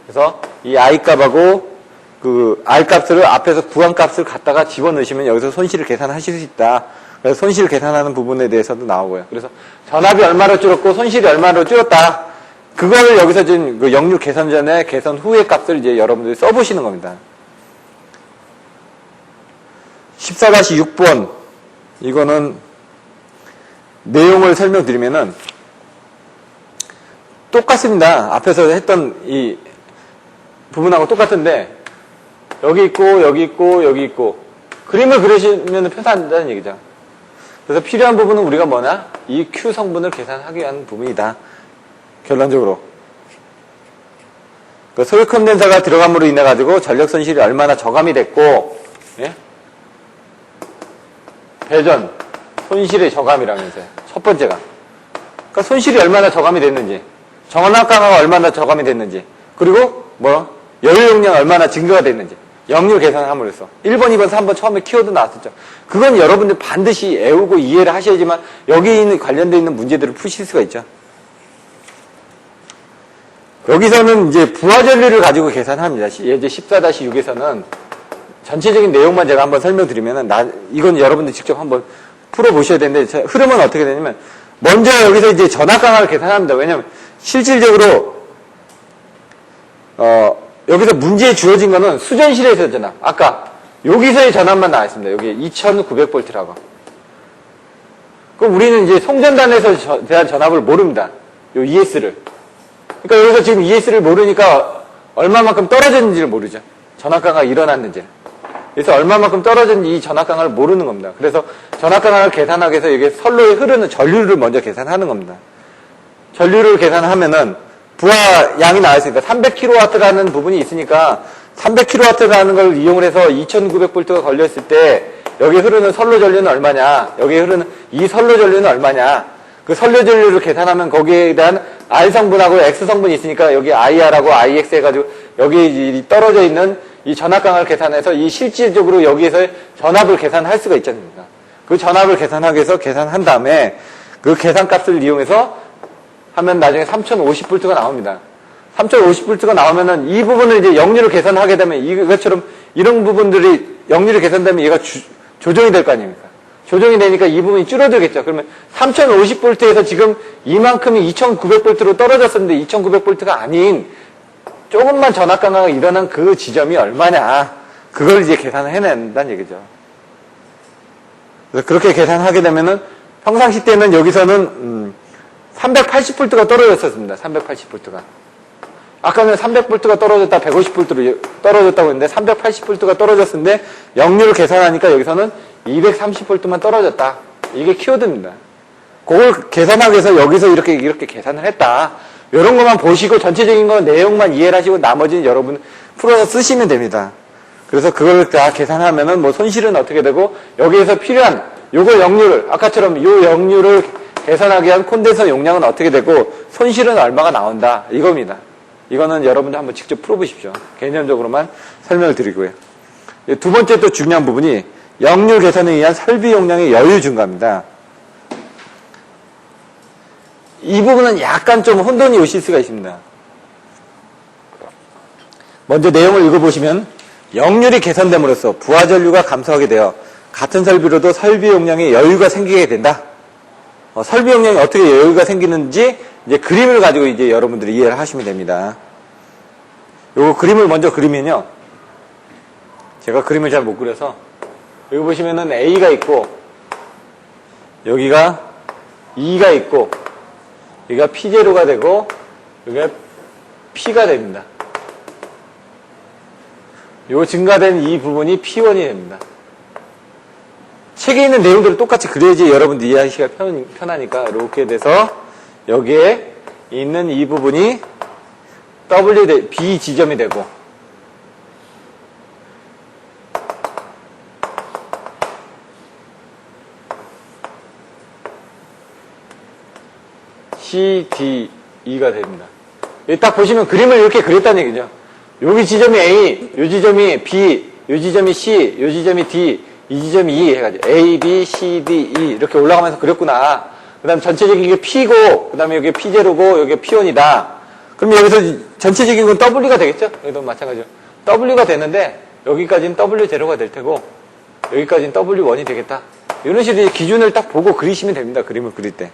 그래서 이 I 값하고 그 R 값을 앞에서 구한 값을 갖다가 집어넣으시면 여기서 손실을 계산하실 수 있다. 그래서 손실 계산하는 부분에 대해서도 나오고요. 그래서 전압이 얼마로 줄었고 손실이 얼마로 줄었다. 그거를 여기서 지금 그 역류 계산 전에 계산 후의 값을 이제 여러분들이 써보시는 겁니다. 14-6번 이거는 내용을 설명드리면은 똑같습니다. 앞에서 했던 이 부분하고 똑같은데 여기 있고 여기 있고 여기 있고 그림을 그리시면 편하다는 얘기죠. 그래서 필요한 부분은 우리가 뭐냐? 이 Q 성분을 계산하기 위한 부분이다. 결론적으로 그 소유 컨덴서가 들어감으로 인해 가지고 전력 손실이 얼마나 저감이 됐고, 예? 배전 손실의 저감이라면서요. 첫 번째가 그러니까 손실이 얼마나 저감이 됐는지, 전압 강화가 얼마나 저감이 됐는지, 그리고 뭐 여유 용량 얼마나 증가가 됐는지 역류 계산함으로써 1번, 2번, 3번 처음에 키워드 나왔었죠. 그건 여러분들 반드시 외우고 이해를 하셔야지만 여기 있는 관련되어 있는 문제들을 푸실 수가 있죠. 여기서는 이제 부하전류를 가지고 계산합니다. 이제 14-6에서는 전체적인 내용만 제가 한번 설명드리면은 이건 여러분들 직접 한번 풀어보셔야 되는데 흐름은 어떻게 되냐면 먼저 여기서 이제 전압 강화를 계산합니다. 왜냐면 실질적으로 여기서 문제에 주어진 거는 수전실에서 전압. 아까 여기서의 전압만 나와 있습니다. 여기 2900V라고. 그럼 우리는 이제 송전단에서 대한 전압을 모릅니다. 요 ES를. 그러니까 여기서 지금 ES를 모르니까 얼마만큼 떨어졌는지를 모르죠. 전압 강화가 일어났는지. 그래서 얼마만큼 떨어졌는지 이 전압 강화를 모르는 겁니다. 그래서 전압 강화를 계산하기 위해서 여기 선로에 흐르는 전류를 먼저 계산하는 겁니다. 전류를 계산하면은 부하 양이 나와 있으니까 300kW라는 부분이 있으니까 300kW라는 걸 이용을 해서 2900V가 걸렸을 때 여기 흐르는 선로 전류는 얼마냐, 여기 흐르는 이 선로 전류는 얼마냐, 그 선로 전류를 계산하면 거기에 대한 R 성분하고 X 성분이 있으니까 여기 IR하고 IX 해가지고 여기 떨어져 있는 이 전압 강화를 계산해서 이 실질적으로 여기에서 전압을 계산할 수가 있지 않습니까? 그 전압을 계산하기 위해서 계산한 다음에 그 계산값을 이용해서 하면 나중에 3050V가 나옵니다. 3050V가 나오면은 이 부분을 이제 역류를 계산하게 되면 이것처럼 이런 부분들이 역류를 계산되면 얘가 조정이 될 거 아닙니까? 조정이 되니까 이 부분이 줄어들겠죠. 그러면 3050V에서 지금 이만큼이 2900V로 떨어졌었는데 2900V가 아닌 조금만 전압 강화가 일어난 그 지점이 얼마냐. 그걸 이제 계산을 해낸다는 얘기죠. 그래서 그렇게 계산하게 되면은 평상시 때는 여기서는 380V가 떨어졌었습니다. 380V가. 아까는 300V가 떨어졌다, 150V로 떨어졌다고 했는데 380V가 떨어졌는데 역류를 계산하니까 여기서는 230V만 떨어졌다. 이게 키워드입니다. 그걸 계산하기 위해서 여기서 이렇게 계산을 했다. 이런 것만 보시고 전체적인 거 내용만 이해를 하시고 나머지는 여러분 풀어서 쓰시면 됩니다. 그래서 그걸 다 계산하면은 뭐 손실은 어떻게 되고 여기에서 필요한 요거 역류를 아까처럼 요 역류를 계산하기 위한 콘덴서 용량은 어떻게 되고 손실은 얼마가 나온다 이겁니다. 이거는 여러분들 한번 직접 풀어보십시오. 개념적으로만 설명을 드리고요. 두 번째 또 중요한 부분이 역류 계산에 의한 설비 용량의 여유 증가입니다. 이 부분은 약간 좀 혼돈이 오실 수가 있습니다. 먼저 내용을 읽어보시면 역률이 개선됨으로써 부하 전류가 감소하게 되어 같은 설비로도 설비 용량에 여유가 생기게 된다. 설비 용량이 어떻게 여유가 생기는지 이제 그림을 가지고 이제 여러분들이 이해를 하시면 됩니다. 요 그림을 먼저 그리면요. 제가 그림을 잘 못 그려서 여기 보시면은 A가 있고 여기가 E가 있고 여기가 P0가 되고 여기가 P가 됩니다. 요 증가된 이 부분이 P1이 됩니다. 책에 있는 내용들을 똑같이 그려야지 여러분들 이해하기가 편하니까 이렇게 돼서 여기에 있는 이 부분이 B 지점이 되고 C, D, E가 됩니다. 여기 딱 보시면 그림을 이렇게 그렸다는 얘기죠. 여기 지점이 A, 요 지점이 B, 요 지점이 C, 요 지점이 D, 이 지점이 E 해가지고 A, B, C, D, E 이렇게 올라가면서 그렸구나. 그 다음 전체적인 게 P고 그 다음에 여기 P0고 여기 P1이다. 그럼 여기서 전체적인 건 W가 되겠죠? 여기도 마찬가지로. W가 되는데, 여기까지는 W0가 될 테고, 여기까지는 W1이 되겠다. 이런 식으로 기준을 딱 보고 그리시면 됩니다. 그림을 그릴 때.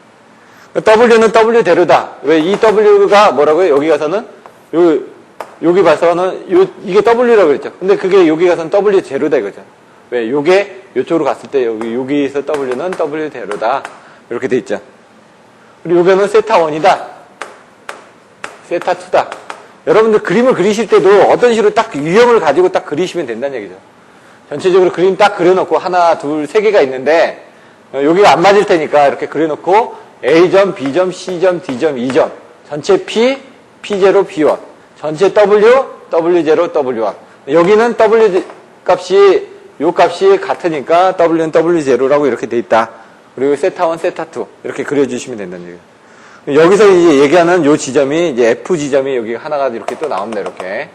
W는 W대로다. 왜 이 W가 뭐라고요? 여기 가서는, 여기 봐서는, 이게 W라고 그랬죠. 근데 그게 여기 가서는 W0다 이거죠. 왜? 요게 요쪽으로 갔을 때 여기에서 W는 W대로다. 이렇게 돼 있죠. 그리고 요거는 세타1이다. 세타2다. 여러분들 그림을 그리실 때도 어떤 식으로 딱 유형을 가지고 딱 그리시면 된다는 얘기죠. 전체적으로 그림 딱 그려놓고 하나, 둘, 세 개가 있는데 여기가 안 맞을 테니까 이렇게 그려놓고 A점, B점, C점, D점, E점 전체 P, P0, P1 전체 W, W0, W1 여기는 W 값이 요 값이 같으니까 W는 W0라고 이렇게 돼 있다. 그리고 세타1, 세타2 이렇게 그려주시면 된다는 얘기예요. 여기서 이제 얘기하는 요 지점이 이제 F 지점이 여기 하나가 이렇게 또 나옵니다. 이렇게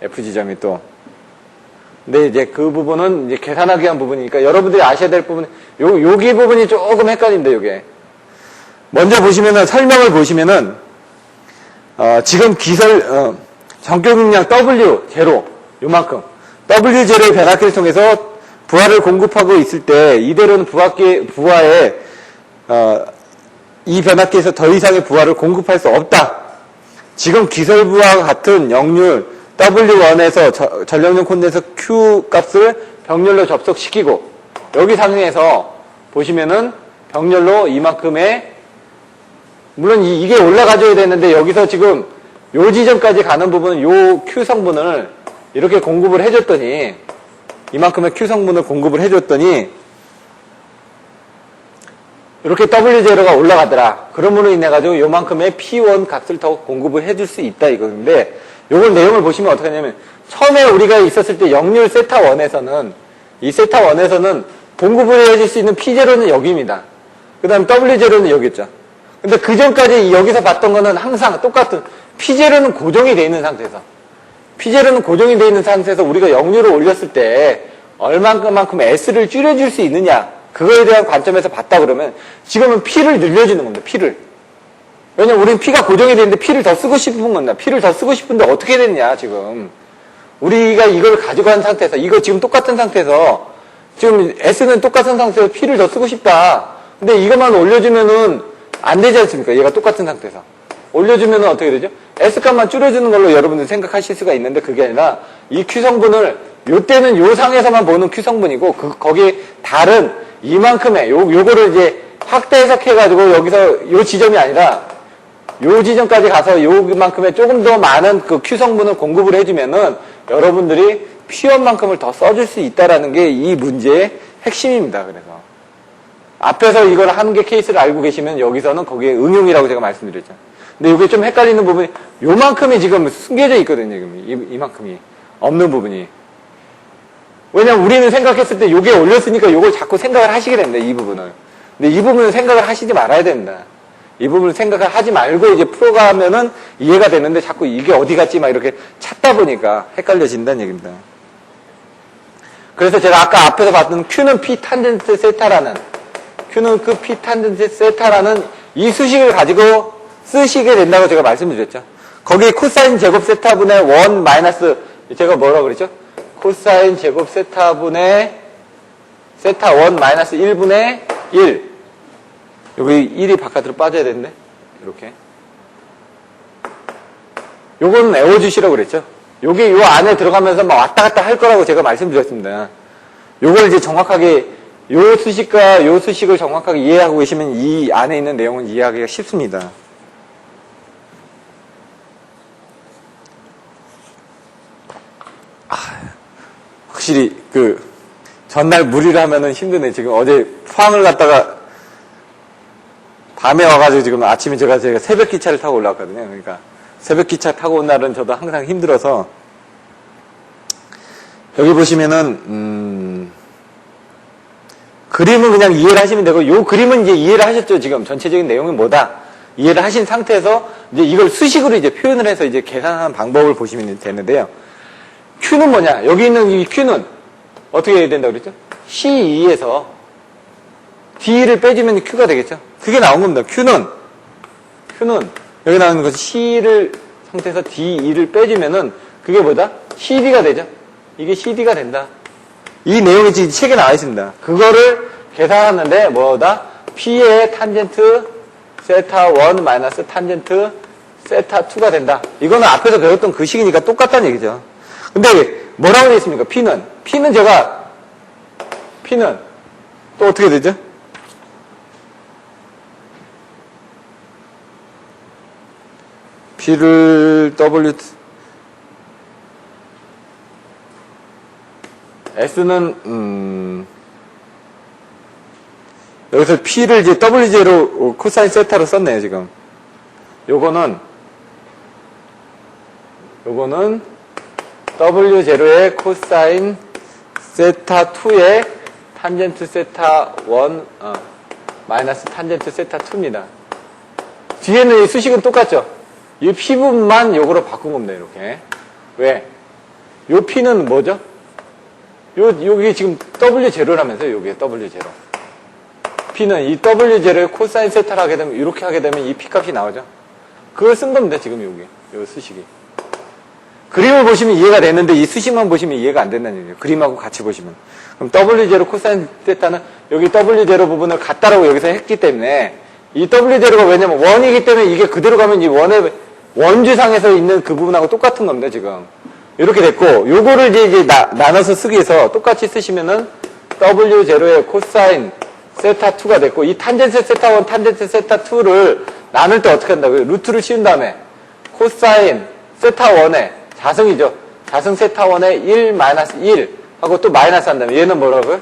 F 지점이 또. 근데 이제 그 부분은 이제 계산하기 위한 부분이니까 여러분들이 아셔야 될 부분, 여기 부분이 조금 헷갈린다. 요게 먼저 보시면은 설명을 보시면은 지금 기설 전격 용량 W0 요만큼 W0의 변압기를 통해서 부하를 공급하고 있을 때 이대로는 부하에 이 변압기에서 더 이상의 부하를 공급할 수 없다. 지금 기설부하와 같은 역률 W1에서 전력용 콘덴서 Q 값을 병렬로 접속시키고 여기 상에서 보시면은 병렬로 이만큼의 물론 이게 올라가줘야 되는데 여기서 지금 요 지점까지 가는 부분은 요 Q 성분을 이렇게 공급을 해줬더니 이만큼의 Q 성분을 공급을 해줬더니 이렇게 W0가 올라가더라. 그러므로 인해 가지고 요만큼의 P1 값을 더 공급을 해줄 수 있다 이건데 요걸 내용을 보시면 어떻게 하냐면 처음에 우리가 있었을 때 역률 세타1에서는 이 세타1에서는 공급을 해줄 수 있는 P0는 여기입니다. 그 다음 W0는 여기 있죠. 근데 그 전까지 여기서 봤던 거는 항상 똑같은 P0는 고정이 되어 있는 상태에서 P0는 고정이 되어 있는 상태에서 우리가 역률을 올렸을 때 얼만큼 S를 줄여줄 수 있느냐 그거에 대한 관점에서 봤다 그러면 지금은 P를 늘려주는 겁니다. P를. 왜냐면 우리는 P가 고정이 되는데 P를 더 쓰고 싶은 건데 P를 더 쓰고 싶은데 어떻게 됐냐 지금 우리가 이걸 가지고 한 상태에서 이거 지금 똑같은 상태에서 지금 S는 똑같은 상태에서 P를 더 쓰고 싶다. 근데 이것만 올려주면은 안 되지 않습니까? 얘가 똑같은 상태에서 올려주면은 어떻게 되죠? S값만 줄여주는 걸로 여러분들 생각하실 수가 있는데 그게 아니라 이 Q 성분을 요때는 요 상에서만 보는 Q 성분이고 거기에 다른 이만큼의 요거를 이제 확대 해석해가지고 여기서 요 지점이 아니라 요 지점까지 가서 요만큼의 조금 더 많은 그 Q 성분을 공급을 해주면은 여러분들이 P1만큼을 더 써줄 수 있다라는 게 이 문제의 핵심입니다. 그래서 앞에서 이걸 하는 게 케이스를 알고 계시면 여기서는 거기에 응용이라고 제가 말씀드렸죠. 근데 이게 좀 헷갈리는 부분이 요만큼이 지금 숨겨져 있거든요. 이만큼이 없는 부분이. 왜냐면 우리는 생각했을 때 요게 올렸으니까 요걸 자꾸 생각을 하시게 됩니다. 이 부분을. 근데 이 부분은 생각을 하시지 말아야 됩니다. 이 부분을 생각을 하지 말고 이제 풀어가면은 이해가 되는데 자꾸 이게 어디 갔지 막 이렇게 찾다 보니까 헷갈려진다는 얘기입니다. 그래서 제가 아까 앞에서 봤던 Q는 P 탄젠트 세타라는 Q는 그 P 탄젠트 세타라는 이 수식을 가지고 쓰시게 된다고 제가 말씀드렸죠. 거기 코사인 제곱 세타분의 1 마이너스 제가 뭐라고 그랬죠? 코사인 제곱 세타분의 세타 1 마이너스 1분의 1 여기 1이 바깥으로 빠져야 되는데 이렇게 요거는 외워주시라고 그랬죠. 요게 요 안에 들어가면서 막 왔다 갔다 할 거라고 제가 말씀드렸습니다. 요걸 이제 정확하게 요 수식과 요 수식을 정확하게 이해하고 계시면 이 안에 있는 내용은 이해하기가 쉽습니다. 확실히 그 전날 무리를 하면은 힘드네. 지금 어제 포항을 갔다가 밤에 와가지고 지금 아침에 제가 새벽 기차를 타고 올라왔거든요. 그러니까 새벽 기차 타고 온 날은 저도 항상 힘들어서 여기 보시면은 그림은 그냥 이해를 하시면 되고 요 그림은 이제 이해를 하셨죠. 지금 전체적인 내용이 뭐다 이해를 하신 상태에서 이제 이걸 수식으로 이제 표현을 해서 이제 계산하는 방법을 보시면 되는데요. Q는 뭐냐? 여기 있는 이 Q는 어떻게 해야 된다고 그랬죠? C2에서 D를 빼주면 Q가 되겠죠? 그게 나온 겁니다. Q는 여기 나오는 것이 C를 상태에서 D2를 빼주면은 그게 뭐다? CD가 되죠. 이게 CD가 된다. 이 내용이 지금 책에 나와 있습니다. 그거를 계산하는데 뭐다? P의 탄젠트 세타 1 마이너스 탄젠트 세타 2가 된다. 이거는 앞에서 배웠던 그 식이니까 똑같다는 얘기죠. 근데 뭐라고 되어 있습니까? P는 또 어떻게 되죠? P를 W S는 여기서 P를 이제 W0 코사인 세타로 썼네요, 지금. 요거는 W0의 코사인 세타 2의 탄젠트 세타 1 마이너스 탄젠트 세타 2입니다. 뒤에는 이 수식은 똑같죠? 이 P 부분만 요거로 바꾼 겁니다, 이렇게. 왜? 요 P는 뭐죠? 여기 지금 W0라면서요, 요게 W0. P는 이 W0의 코사인 세타를 하게 되면, 이렇게 하게 되면 이 P 값이 나오죠? 그걸 쓴 겁니다, 지금 요 수식이. 그림을 보시면 이해가 되는데, 이 수식만 보시면 이해가 안 된다는 얘기예요. 그림하고 같이 보시면. 그럼 W0 코사인 세타는 여기 W0 부분을 같다라고 여기서 했기 때문에, 이 W0가 왜냐면 1이기 때문에 이게 그대로 가면 이 원의 원주상에서 있는 그 부분하고 똑같은 겁니다, 지금. 이렇게 됐고, 요거를 이제 나눠서 쓰기 위해서 똑같이 쓰시면은 W0의 코사인 세타 2가 됐고, 이 탄젠트 세타 1, 탄젠트 세타 2를 나눌 때 어떻게 한다고요? 루트를 씌운 다음에 코사인 세타 1의 자승이죠. 자승 세타 1의 1 마이너스 1 하고 또 마이너스 한다면 얘는 뭐라고요?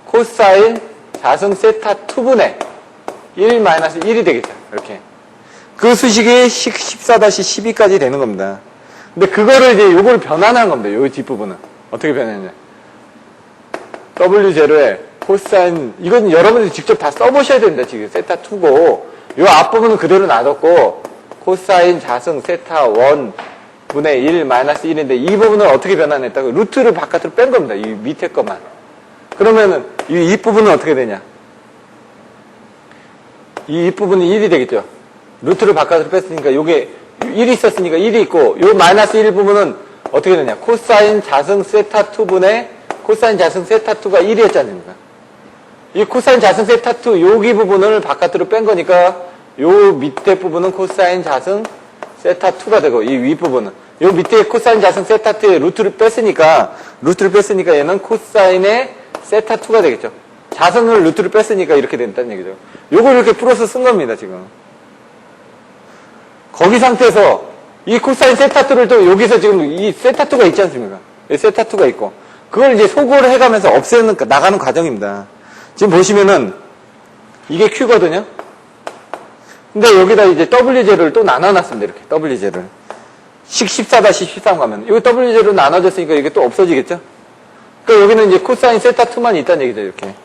코사인 자승 세타 2분의 1 마이너스 1이 되겠죠. 이렇게. 그 수식이 14-12까지 되는 겁니다. 근데 그거를 이제 요걸 변환한 겁니다. 요 뒷부분은. 어떻게 변했냐. W0의 코사인, 이건 여러분들이 직접 다 써보셔야 됩니다. 지금 세타 2고, 요 앞부분은 그대로 놔뒀고, 코사인 자승 세타 1 분의 1 마이너스 1인데, 이 부분을 어떻게 변환했다고? 루트를 바깥으로 뺀 겁니다. 이 밑에 것만. 그러면은, 이 부분은 어떻게 되냐. 이 부분이 1이 되겠죠. 루트를 바깥으로 뺐으니까 요게 1이 있었으니까 1이 있고 요 마이너스 1 부분은 어떻게 되냐. 코사인 자승 세타 2분의 코사인 자승 세타 2가 1이었지 않습니까? 이 코사인 자승 세타 2 여기 부분을 바깥으로 뺀 거니까 요 밑에 부분은 코사인 자승 세타 2가 되고 이 윗부분은 요 밑에 코사인 자승 세타 2의 루트를 뺐으니까 얘는 코사인의 세타 2가 되겠죠. 자승을 루트를 뺐으니까 이렇게 된다는 얘기죠. 요걸 이렇게 풀어서 쓴 겁니다, 지금. 거기 상태에서 이 코사인 세타2를 또 여기서 지금 이 세타2가 있지 않습니까? 세타2가 있고. 그걸 이제 소거를 해가면서 없애는, 나가는 과정입니다. 지금 보시면은 이게 Q거든요? 근데 여기다 이제 W0를 또 나눠놨습니다, 이렇게. W0를. 14-13 가면. 여기 W0로 나눠졌으니까 이게 또 없어지겠죠? 그러니까 여기는 이제 코사인 세타2만 있다는 얘기죠, 이렇게.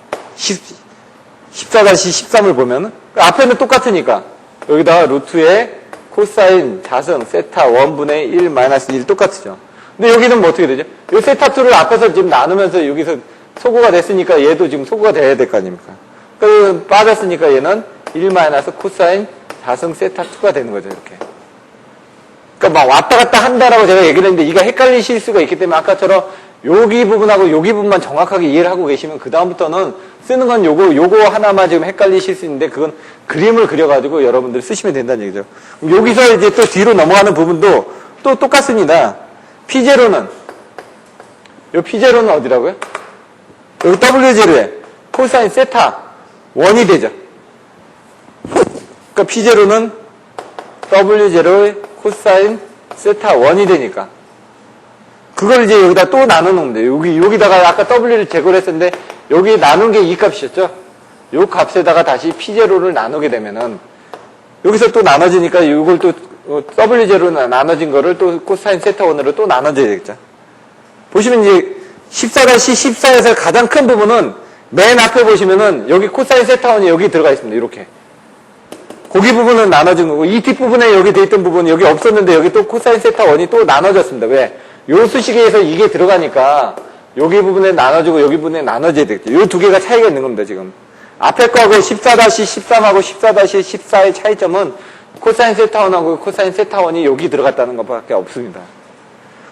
14-13을 보면은. 앞에는 똑같으니까. 여기다가 루트에 코사인 자승 세타 1분의 1 마이너스 1 똑같죠. 근데 여기는 뭐 어떻게 되죠? 이 세타2를 앞에서 지금 나누면서 여기서 소거가 됐으니까 얘도 지금 소거가 돼야 될 거 아닙니까? 그러니까 빠졌으니까 얘는 1 마이너스 코사인 자승 세타2가 되는 거죠, 이렇게. 그러니까 막 왔다 갔다 한다라고 제가 얘기를 했는데 이가 헷갈리실 수가 있기 때문에 아까처럼 여기 부분하고 여기 부분만 정확하게 이해를 하고 계시면 그다음부터는 쓰는 건 요거 하나만 지금 헷갈리실 수 있는데 그건 그림을 그려가지고 여러분들 쓰시면 된다는 얘기죠. 여기서 이제 또 뒤로 넘어가는 부분도 또 똑같습니다. P0는, 요 P0는 어디라고요? 여기 W0에 코사인 세타 1이 되죠. 그러니까 P0는 W0의 코사인 세타 1이 되니까. 그걸 이제 여기다 또 나누는 겁니다. 여기다가 아까 W를 제거를 했었는데, 여기 나눈 게 이 값이었죠? 요 값에다가 다시 P0를 나누게 되면은, 여기서 또 나눠지니까 이걸 또 W0로 나눠진 거를 또 코사인 세타 1으로 또 나눠줘야 되겠죠? 보시면 이제 14-14에서 가장 큰 부분은 맨 앞에 보시면은 여기 코사인 세타 1이 여기 들어가 있습니다. 이렇게. 거기 부분은 나눠진 거고, 이 뒷부분에 여기 돼 있던 부분이 여기 없었는데 여기 또 코사인 세타 1이 또 나눠졌습니다. 왜? 요 수식에서 이게 들어가니까 여기 부분에 나눠지고 여기 부분에 나눠져야 되겠죠. 요 두 개가 차이가 있는 겁니다, 지금. 앞에 거하고 14-13하고 14-14의 차이점은 코사인 세타1하고 코사인 세타1이 여기 들어갔다는 것밖에 없습니다.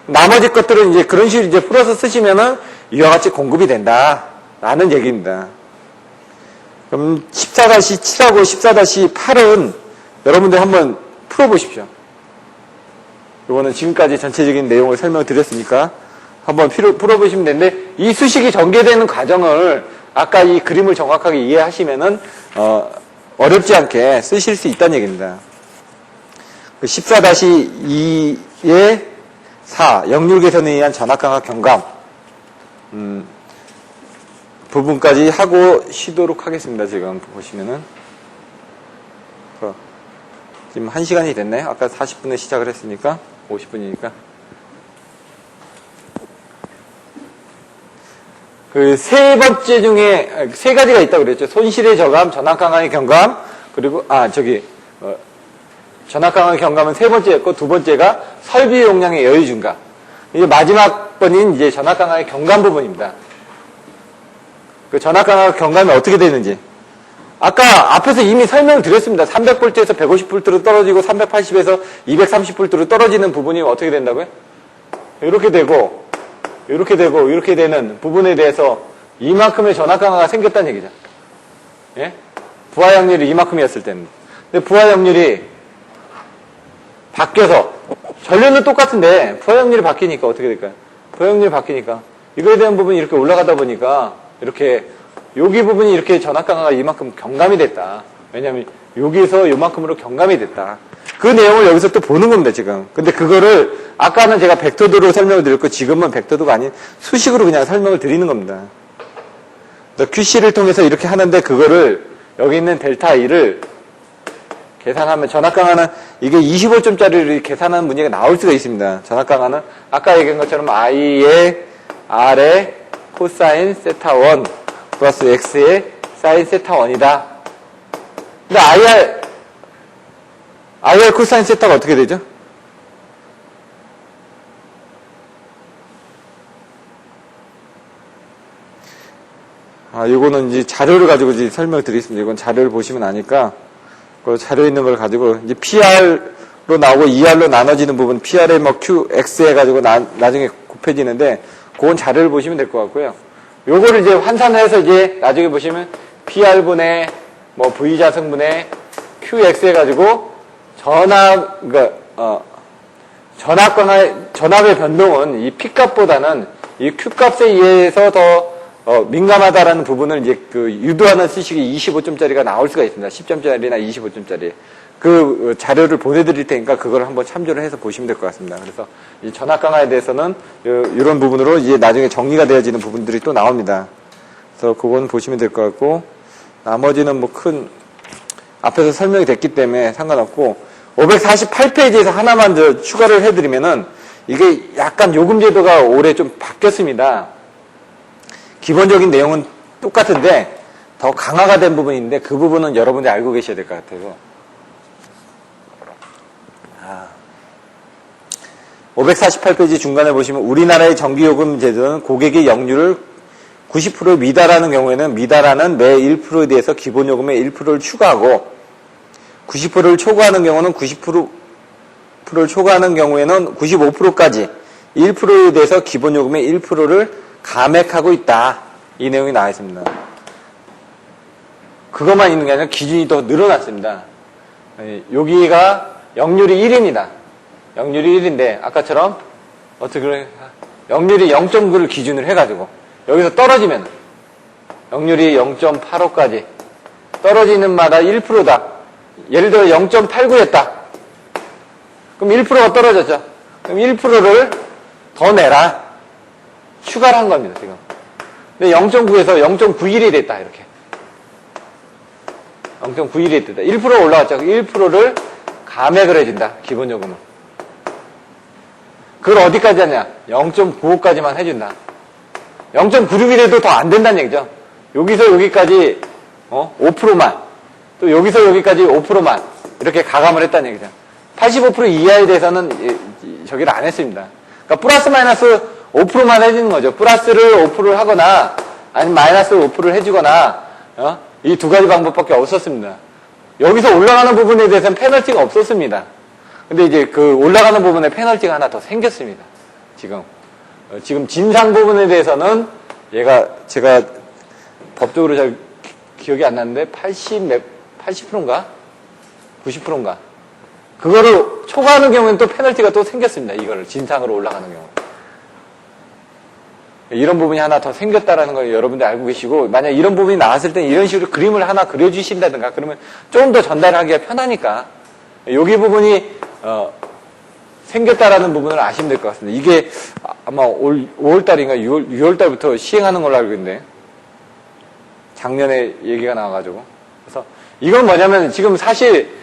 나머지 것들은 이제 그런 식으로 이제 풀어서 쓰시면은 이와 같이 공급이 된다. 라는 얘기입니다. 그럼 14-7하고 14-8은 여러분들 한번 풀어보십시오. 이거는 지금까지 전체적인 내용을 설명드렸으니까 한번 풀어보시면 되는데, 이 수식이 전개되는 과정을 아까 이 그림을 정확하게 이해하시면은 어렵지 않게 쓰실 수 있다는 얘기입니다. 14-2의 4, 역률 개선에 의한 전압강압 경감 부분까지 하고 쉬도록 하겠습니다. 지금 보시면은 지금 1시간이 됐네. 아까 40분에 시작을 했으니까 50분이니까 그 세 번째 중에 세 가지가 있다고 그랬죠. 손실의 저감, 전압강압의 경감, 그리고 전압강압의 경감은 세 번째였고, 두 번째가 설비 용량의 여유 증가. 이제 마지막 번인 이제 전압강압의 경감 부분입니다. 그 전압강압 경감이 어떻게 되는지 아까 앞에서 이미 설명을 드렸습니다. 300V에서 150V로 떨어지고 380에서 230V로 떨어지는 부분이 어떻게 된다고요? 이렇게 되고 이렇게 되고 이렇게 되는 부분에 대해서 이만큼의 전압강화가 생겼다는 얘기죠. 예? 부하 역률이 이만큼이었을 때는. 근데 부하 역률이 바뀌어서 전류는 똑같은데 부하 역률이 바뀌니까 어떻게 될까요? 부하 역률이 바뀌니까 이거에 대한 부분이 이렇게 올라가다 보니까 이렇게 여기 부분이 이렇게 전압강화가 이만큼 경감이 됐다. 왜냐하면 여기서 이만큼으로 경감이 됐다. 그 내용을 여기서 또 보는 겁니다, 지금. 근데 그거를 아까는 제가 벡터도로 설명을 드렸고 지금은 벡터도가 아닌 수식으로 그냥 설명을 드리는 겁니다. QC를 통해서 이렇게 하는데 그거를 여기 있는 델타 E를 계산하면 전압강화는 이게 25점짜리를 계산하는 문제가 나올 수가 있습니다. 전압강화는 아까 얘기한 것처럼 I의 R의 코사인 세타1 플러스 X의 사인 세타1이다. 근데 IR 코사인 세타가 어떻게 되죠? 이거는 이제 자료를 가지고 이제 설명을 드리겠습니다. 이건 자료를 보시면 아니까, 그 자료 있는 걸 가지고, 이제 PR로 나오고 ER로 나눠지는 부분, PR에 뭐 QX 해가지고 나중에 곱해지는데, 그건 자료를 보시면 될 것 같고요. 요거를 이제 환산해서 이제 나중에 보시면 PR분의 뭐 V자승분의 QX 해가지고, 전압의 변동은 이 P값보다는 이 Q값에 의해서 더 민감하다라는 부분을 이제 그 유도하는 수식이 25점짜리가 나올 수가 있습니다. 10점짜리나 25점짜리. 그 자료를 보내드릴 테니까 그걸 한번 참조를 해서 보시면 될 것 같습니다. 그래서 이 전압강화에 대해서는 이런 부분으로 이제 나중에 정리가 되어지는 부분들이 또 나옵니다. 그래서 그건 보시면 될 것 같고, 나머지는 뭐 큰 앞에서 설명이 됐기 때문에 상관없고, 548페이지에서 하나만 더 추가를 해드리면은 이게 약간 요금제도가 올해 좀 바뀌었습니다. 기본적인 내용은 똑같은데 더 강화가 된 부분인데 그 부분은 여러분들이 알고 계셔야 될 것 같아요. 548페이지 중간에 보시면 우리나라의 전기요금 제도는 고객의 역률을 90% 미달하는 경우에는 미달하는 매 1%에 대해서 기본요금의 1%를 추가하고 90%를 초과하는 경우는 90%를 초과하는 경우에는 95%까지 1%에 대해서 기본요금의 1%를 감액하고 있다. 이 내용이 나와 있습니다. 그것만 있는 게 아니라 기준이 더 늘어났습니다. 여기가 역률이 1입니다. 역률이 1인데 아까처럼 어떻게 역률이 0.9를 기준으로 해가지고 여기서 떨어지면 역률이 0.85까지 떨어지는 마다 1%다. 예를 들어 0.89였다. 그럼 1%가 떨어졌죠. 그럼 1%를 더 내라. 추가를 한 겁니다, 지금. 근데 0.9에서 0.91이 됐다, 이렇게. 0.91이 됐다. 1% 올라갔죠. 1%를 감액을 해준다, 기본요금은. 그걸 어디까지 하냐? 0.95까지만 해준다. 0.96이라도 더 안 된다는 얘기죠. 여기서 여기까지, 5%만. 또 여기서 여기까지 5%만. 이렇게 가감을 했다는 얘기죠. 85% 이하에 대해서는 저기를 안 했습니다. 그러니까 플러스 마이너스 5%만 해주는 거죠. 플러스를 5%를 하거나, 아니면 마이너스 5%를 해주거나, 이 두 가지 방법밖에 없었습니다. 여기서 올라가는 부분에 대해서는 페널티가 없었습니다. 근데 이제 그 올라가는 부분에 페널티가 하나 더 생겼습니다. 지금 진상 부분에 대해서는 제가 법적으로 잘 기억이 안 나는데 80%인가? 90%인가? 그거를 초과하는 경우에는 또 페널티가 또 생겼습니다. 이거를 진상으로 올라가는 경우. 이런 부분이 하나 더 생겼다라는 걸 여러분들 알고 계시고, 만약 이런 부분이 나왔을 때 이런 식으로 그림을 하나 그려주신다든가 그러면 조금 더 전달하기가 편하니까 여기 부분이 생겼다라는 부분을 아시면 될 것 같습니다. 이게 아마 올 5월달인가 6월달부터 시행하는 걸로 알고 있는데 작년에 얘기가 나와가지고, 그래서 이건 뭐냐면 지금 사실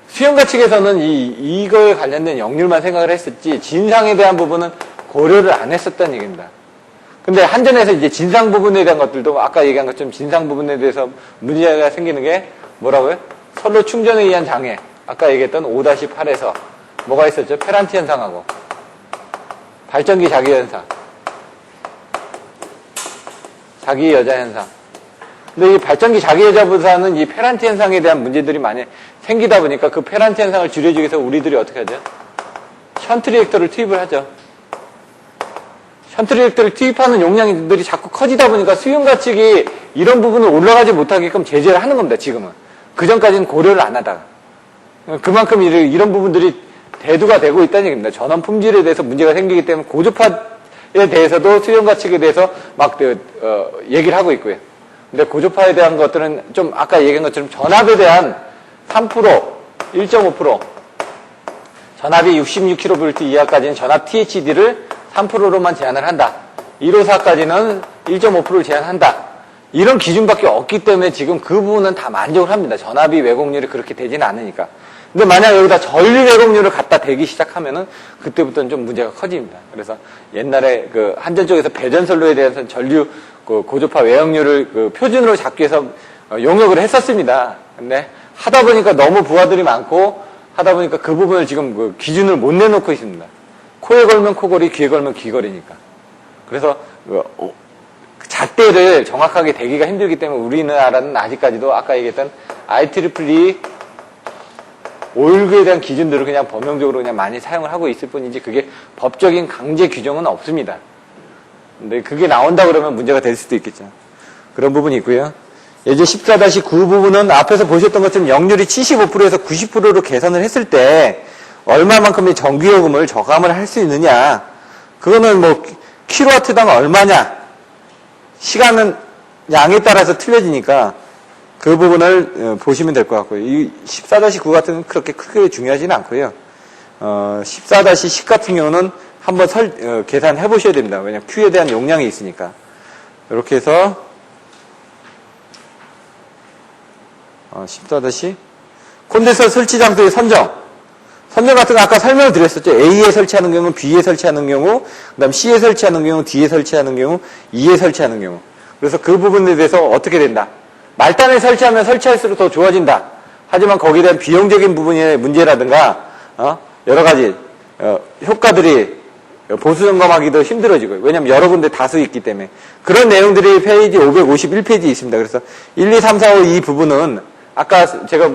수영가 측에서는 이거에 관련된 역률만 생각을 했었지 진상에 대한 부분은 고려를 안 했었다는 얘기입니다. 근데 한전에서 이제 진상 부분에 대한 것들도 아까 얘기한 것처럼 진상 부분에 대해서 문제가 생기는 게 뭐라고요? 선로 충전에 의한 장애. 아까 얘기했던 5-8에서 뭐가 있었죠? 페란티 현상하고 발전기 자기 현상, 자기 여자 현상. 근데 이 발전기 자기 여자보다는 이 페란티 현상에 대한 문제들이 많이 생기다 보니까 그 페란티 현상을 줄여주기 위해서 우리들이 어떻게 하죠? 션트 리액터를 투입을 하죠. 션트 리액터를 투입하는 용량들이 자꾸 커지다 보니까 수용가 측이 이런 부분을 올라가지 못하게끔 제재를 하는 겁니다. 지금은. 그전까지는 고려를 안 하다가. 그만큼 이런 부분들이 대두가 되고 있다는 얘기입니다. 전원 품질에 대해서 문제가 생기기 때문에 고주파에 대해서도 수용가 측에 대해서 막 얘기를 하고 있고요. 근데 고주파에 대한 것들은 좀 아까 얘기한 것처럼 전압에 대한 3%, 1.5%, 전압이 66kV 이하까지는 전압 THD를 3%로만 제한을 한다. 154까지는 1.5%를 제한한다. 이런 기준밖에 없기 때문에 지금 그 부분은 다 만족을 합니다. 전압이 왜곡률이 그렇게 되지는 않으니까. 근데 만약 여기다 전류 왜곡률을 갖다 대기 시작하면은 그때부터는 좀 문제가 커집니다. 그래서 옛날에 그 한전 쪽에서 배전선로에 대해서는 전류 그 고주파 외역률을 그 표준으로 잡기 위해서 용역을 했었습니다. 근데 하다 보니까 너무 부하들이 많고 하다 보니까 그 부분을 지금 그 기준을 못 내놓고 있습니다. 코에 걸면 코걸이, 귀에 걸면 귀걸이니까. 그래서 잣대를 정확하게 대기가 힘들기 때문에 우리나라는 아직까지도 아까 얘기했던 IEEE 오일구에 대한 기준들을 그냥 범용적으로 그냥 많이 사용을 하고 있을 뿐이지 그게 법적인 강제 규정은 없습니다. 근데 그게 나온다 그러면 문제가 될 수도 있겠죠. 그런 부분이 있고요. 예제 14-9 부분은 앞에서 보셨던 것처럼 역률이 75%에서 90%로 개선을 했을 때 얼마만큼의 전기요금을 저감을 할 수 있느냐. 그거는 뭐 킬로와트당 얼마냐. 시간은 양에 따라서 틀려지니까 그 부분을 보시면 될 것 같고요. 이 14-9 같은 경우는 그렇게 크게 중요하지는 않고요. 14-10 같은 경우는 한번 계산해 보셔야 됩니다. 왜냐하면 Q에 대한 용량이 있으니까. 이렇게 해서 14-10 콘덴서 설치 장소의 선정 같은 거 아까 설명을 드렸었죠. A에 설치하는 경우, B에 설치하는 경우, 그 다음 C에 설치하는 경우, D에 설치하는 경우, E에 설치하는 경우. 그래서 그 부분에 대해서 어떻게 된다. 말단에 설치하면 설치할수록 더 좋아진다. 하지만 거기에 대한 비용적인 부분의 문제라든가 여러 가지 효과들이 보수 점검하기도 힘들어지고, 왜냐하면 여러 군데 다수 있기 때문에. 그런 내용들이 페이지 551페이지에 있습니다. 그래서 1, 2, 3, 4, 5 이 부분은 아까 제가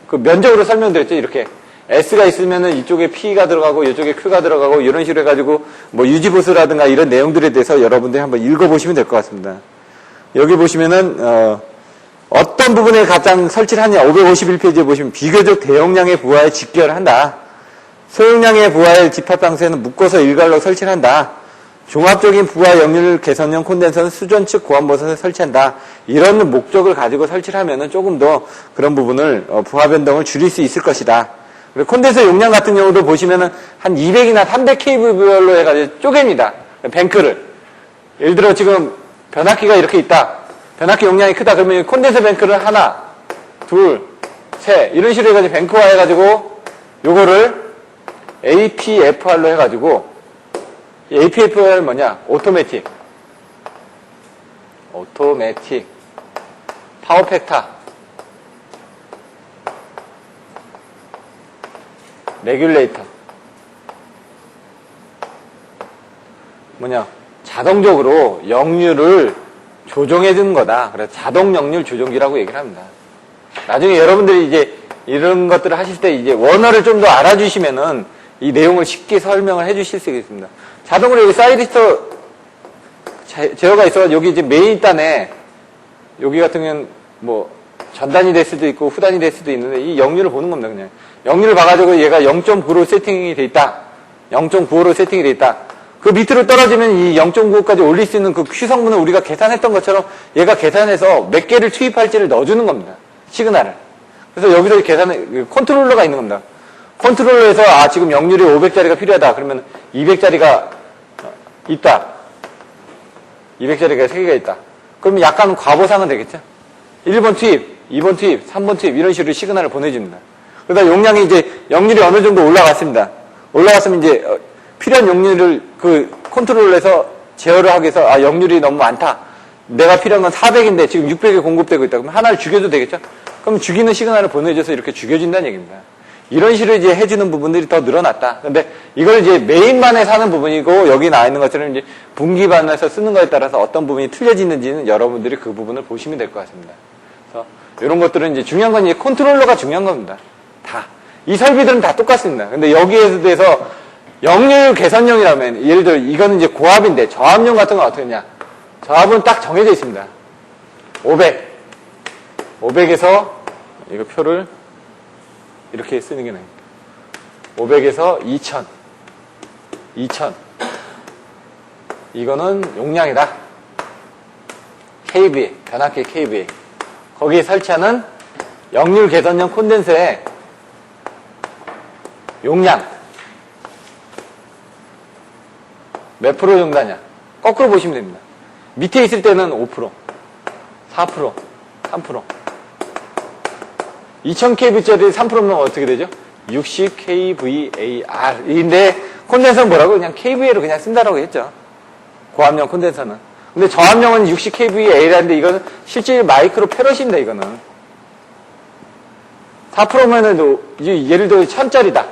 그 면적으로 설명드렸죠. 이렇게 S가 있으면은 이쪽에 P가 들어가고 이쪽에 Q가 들어가고 이런 식으로 해가지고 뭐 유지보수라든가 이런 내용들에 대해서 여러분들이 한번 읽어보시면 될 것 같습니다. 여기 보시면은 어떤 부분에 가장 설치를 하냐 551페이지에 보시면 비교적 대용량의 부하에 직결을 한다. 소용량의 부하의 집합장소에는 묶어서 일괄로 설치를 한다. 종합적인 부하 역률 개선용 콘덴서는 수전 측 고압모선에 설치한다. 이런 목적을 가지고 설치를 하면은 조금 더 그런 부분을 부하 변동을 줄일 수 있을 것이다. 그리고 콘덴서 용량 같은 경우도 보시면은 한 200이나 300kV별로 해가지고 쪼갭니다. 뱅크를. 예를 들어 지금 변압기가 이렇게 있다. 변압기 용량이 크다. 그러면 콘덴서 뱅크를 하나, 둘, 셋 이런 식으로 해가지고 뱅크화 해가지고 요거를 APFR로 해가지고 APFR 뭐냐? 오토매틱 파워 팩터 레귤레이터 뭐냐? 자동적으로 역률을 조정해 주는 거다. 그래서 자동 역률 조정기라고 얘기를 합니다. 나중에 여러분들이 이제 이런 것들을 하실 때 이제 원어를 좀 더 알아주시면은 이 내용을 쉽게 설명을 해주실 수 있습니다. 자동으로 여기 사이리스터 제어가 있어서 여기 이제 메인 단에 여기 같은 경우는 뭐 전단이 될 수도 있고 후단이 될 수도 있는데 이 역류를 보는 겁니다. 그냥 역류를 봐가지고 얘가 0.9로 세팅이 돼 있다. 0.95로 세팅이 돼 있다. 그 밑으로 떨어지면 이 0.95까지 올릴 수 있는 그 Q 성분을 우리가 계산했던 것처럼 얘가 계산해서 몇 개를 투입할지를 넣어주는 겁니다. 시그널을. 그래서 여기서 계산에 컨트롤러가 있는 겁니다. 컨트롤러에서 아 지금 역률이 500짜리가 필요하다. 그러면 200짜리가 있다. 200짜리가 3개가 있다. 그러면 약간 과보상은 되겠죠. 1번 투입, 2번 투입, 3번 투입 이런 식으로 시그널을 보내줍니다. 그러다 용량이 이제 역률이 어느 정도 올라갔습니다. 올라갔으면 이제 필요한 역률을 그 컨트롤러에서 제어를 하기 위해서 아 역률이 너무 많다. 내가 필요한 건 400인데 지금 600에 공급되고 있다. 그럼 하나를 죽여도 되겠죠? 그럼 죽이는 시그널을 보내줘서 이렇게 죽여준다는 얘기입니다. 이런 식으로 이제 해주는 부분들이 더 늘어났다. 근데 이걸 이제 메인만에 사는 부분이고 여기 나와 있는 것처럼 이제 분기반에서 쓰는 거에 따라서 어떤 부분이 틀려지는지는 여러분들이 그 부분을 보시면 될 것 같습니다. 그래서 이런 것들은 이제 중요한 건 이제 컨트롤러가 중요한 겁니다. 다. 이 설비들은 다 똑같습니다. 근데 여기에 대해서 역률 개선용이라면 예를 들어 이거는 이제 고압인데 저압용 같은 건 어떻게 했냐? 저압은 딱 정해져 있습니다. 500. 500에서 이거 표를 이렇게 쓰는 게 나입니다. 500에서 2000. 2000. 이거는 용량이다. KVA, 변압기 KVA. 거기에 설치하는 역률 개선용 콘덴서의 용량. 몇 프로 정도 하냐? 거꾸로 보시면 됩니다. 밑에 있을 때는 5%, 4%, 3%. 2000kV짜리 3%면 어떻게 되죠? 60kVAR인데 콘덴서는 뭐라고? 그냥 KVA로 그냥 쓴다라고 했죠. 고압용 콘덴서는. 근데 저압용은 60kVA라는데 이거는 실제 마이크로 패럿입니다. 이거는 4%면은 예를 들어 1000짜리다.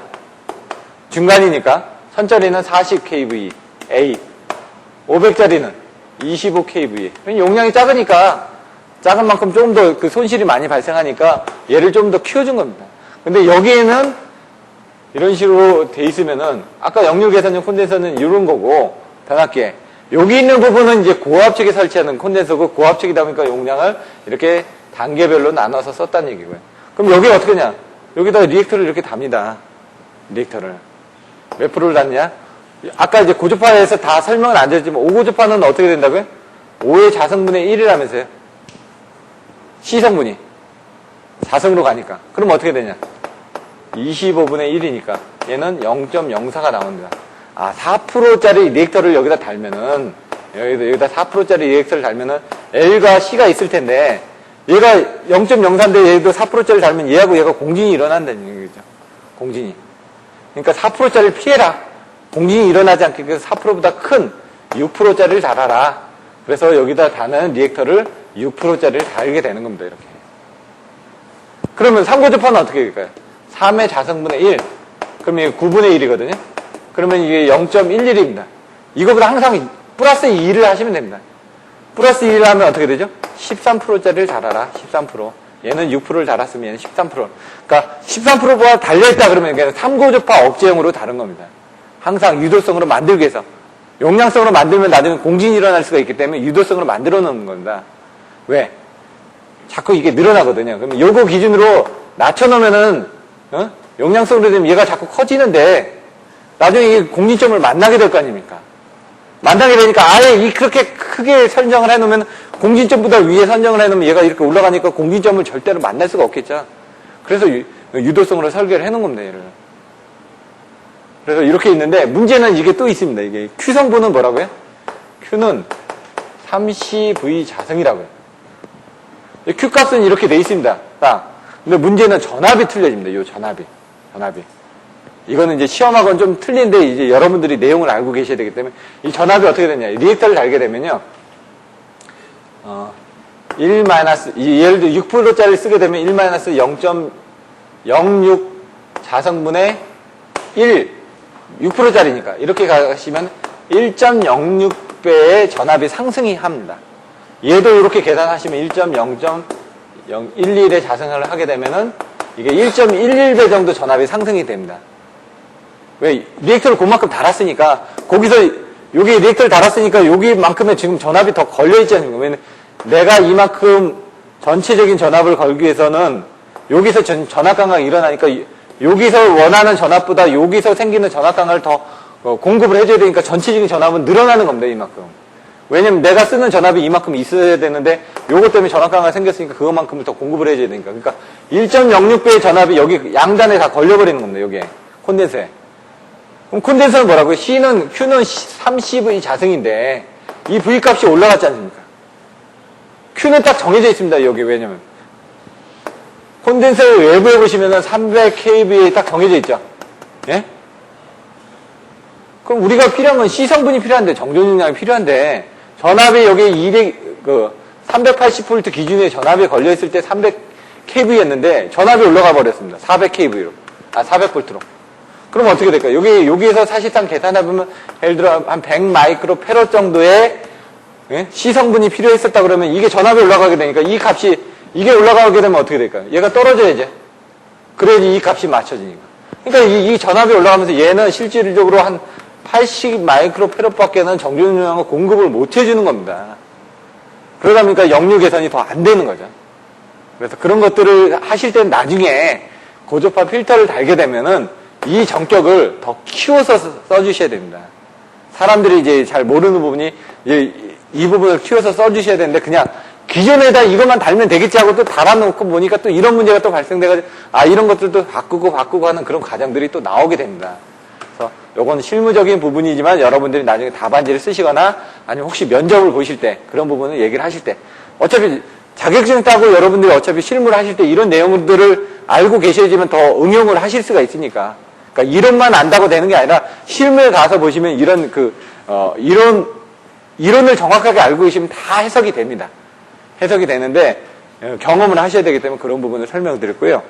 중간이니까 1000짜리는 40kVA, 500짜리는 25kVA. 용량이 작으니까 작은 만큼 조금 더 그 손실이 많이 발생하니까 얘를 좀 더 키워준 겁니다. 근데 여기에는 이런 식으로 돼 있으면은 아까 역률 계산용 콘덴서는 이런 거고 변압기에 여기 있는 부분은 이제 고압 측에 설치하는 콘덴서고 고압 측이다 보니까 용량을 이렇게 단계별로 나눠서 썼다는 얘기고요. 그럼 여기 어떻게 하냐? 여기다 리액터를 이렇게 답니다. 리액터를 몇 프로를 닫냐? 아까 이제 고주파에서 다 설명은 안 드렸지만 5고주파는 어떻게 된다고요? 5의 자성분의 1이라면서요. C성분이 4성으로 가니까. 그럼 어떻게 되냐? 25분의 1이니까 얘는 0.04가 나옵니다. 아, 4%짜리 리액터를 여기다 달면은 여기다 4%짜리 리액터를 달면은 L과 C가 있을 텐데 얘가 0.04인데 얘도 4%짜리 달면 얘하고 얘가 공진이 일어난다는 얘기죠. 공진이. 그러니까 4%짜리를 피해라. 공진이 일어나지 않게 그래서 4%보다 큰 6%짜리를 달아라. 그래서 여기다 다는 리액터를 6%짜리를 달게 되는 겁니다. 이렇게. 그러면 3고주파는 어떻게 될까요? 3의 자성분의 1. 그러면 이게 9분의 1이거든요. 그러면 이게 0.11입니다. 이거보다 항상 플러스 2를 하시면 됩니다. 플러스 2를 하면 어떻게 되죠? 13%짜리를 달아라. 13%. 얘는 6%를 달았으면 얘는 13%. 그러니까 13%보다 달려있다 그러면 그냥 3고주파 억제형으로 다른 겁니다. 항상 유도성으로 만들기 위해서. 용량성으로 만들면 나중에 공진이 일어날 수가 있기 때문에 유도성으로 만들어 놓는 겁니다. 왜? 자꾸 이게 늘어나거든요. 그럼 요거 기준으로 낮춰놓으면은, 용량성으로 되면 얘가 자꾸 커지는데, 나중에 이 공진점을 만나게 될 거 아닙니까? 만나게 되니까 아예 그렇게 크게 설정을 해놓으면, 공진점보다 위에 설정을 해놓으면 얘가 이렇게 올라가니까 공진점을 절대로 만날 수가 없겠죠. 그래서 유도성으로 설계를 해놓은 겁니다, 얘를. 그래서 이렇게 있는데, 문제는 이게 또 있습니다. 이게 Q성분은 뭐라고요? Q는 3CV 자성이라고요. Q값은 이렇게 돼 있습니다. 딱. 근데 문제는 전압이 틀려집니다. 이 전압이. 이거는 이제 시험하고는 좀 틀린데 이제 여러분들이 내용을 알고 계셔야 되기 때문에 이 전압이 어떻게 되냐. 리액터를 달게 되면요. 예를 들어 6%짜리를 쓰게 되면 1-0.06 자성분의 1, 6%짜리니까 이렇게 가시면 1.06배의 전압이 상승이 합니다. 얘도 이렇게 계산하시면 0.11의 자생을 하게 되면은 이게 1.11배 정도 전압이 상승이 됩니다. 왜? 리액터를 그만큼 달았으니까, 거기서, 여기 리액터를 달았으니까 여기만큼의 지금 전압이 더 걸려있지 않습니까? 왜냐면 내가 이만큼 전체적인 전압을 걸기 위해서는 여기서 전압 강화가 일어나니까 여기서 원하는 전압보다 여기서 생기는 전압 강화를 더 공급을 해줘야 되니까 전체적인 전압은 늘어나는 겁니다, 이만큼. 왜냐면 내가 쓰는 전압이 이만큼 있어야 되는데 요것 때문에 전압 강화가 생겼으니까 그것만큼을 더 공급을 해줘야 되니까. 그러니까 1.06배의 전압이 여기 양단에 다 걸려버리는 겁니다, 여기에. 콘덴서에. 그럼 콘덴서는 뭐라고요? Q는 30V 자승인데 이 V 값이 올라갔지 않습니까? Q는 딱 정해져 있습니다, 여기. 왜냐면 콘덴서 외부에 보시면은 300kV에 딱 정해져 있죠. 예? 그럼 우리가 필요한 건 C 성분이 필요한데, 정전용량이 필요한데, 전압이 여기 380V 기준의 전압이 걸려있을 때 300kV였는데, 전압이 올라가 버렸습니다. 400kV로. 400V로. 그럼 어떻게 될까요? 여기에서 사실상 계산해보면, 예를 들어 한 100 마이크로 페럿 정도의 예? C 성분이 필요했었다 그러면 이게 전압이 올라가게 되니까 이 값이, 이게 올라가게 되면 어떻게 될까요? 얘가 떨어져야지. 그래야지 이 값이 맞춰지니까. 그러니까 이 전압이 올라가면서 얘는 실질적으로 한 80 마이크로 페럿밖에는 정전용량을 공급을 못 해주는 겁니다. 그러다 보니까 역류 개선이 더 안 되는 거죠. 그래서 그런 것들을 하실 때는 나중에 고저파 필터를 달게 되면은 이 전격을 더 키워서 써주셔야 됩니다. 사람들이 이제 잘 모르는 부분이 이 부분을 키워서 써주셔야 되는데 그냥 기존에다 이것만 달면 되겠지 하고 또 달아놓고 보니까 또 이런 문제가 또 발생돼가지고 이런 것들도 바꾸고 하는 그런 과정들이 또 나오게 됩니다. 그래서 요건 실무적인 부분이지만 여러분들이 나중에 답안지를 쓰시거나 아니면 혹시 면접을 보실 때 그런 부분을 얘기를 하실 때 어차피 자격증 따고 여러분들이 어차피 실무를 하실 때 이런 내용들을 알고 계셔야지만 더 응용을 하실 수가 있으니까. 그러니까 이론만 안다고 되는 게 아니라 실무에 가서 보시면 이런 이론을 정확하게 알고 계시면 다 해석이 됩니다. 해석이 되는데 경험을 하셔야 되기 때문에 그런 부분을 설명드렸고요.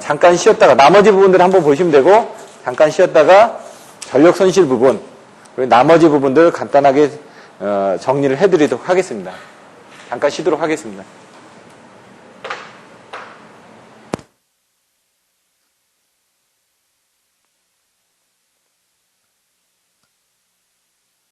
잠깐 쉬었다가 나머지 부분들 한번 보시면 되고 잠깐 쉬었다가 전력 손실 부분 그리고 나머지 부분들 간단하게 정리를 해드리도록 하겠습니다. 잠깐 쉬도록 하겠습니다.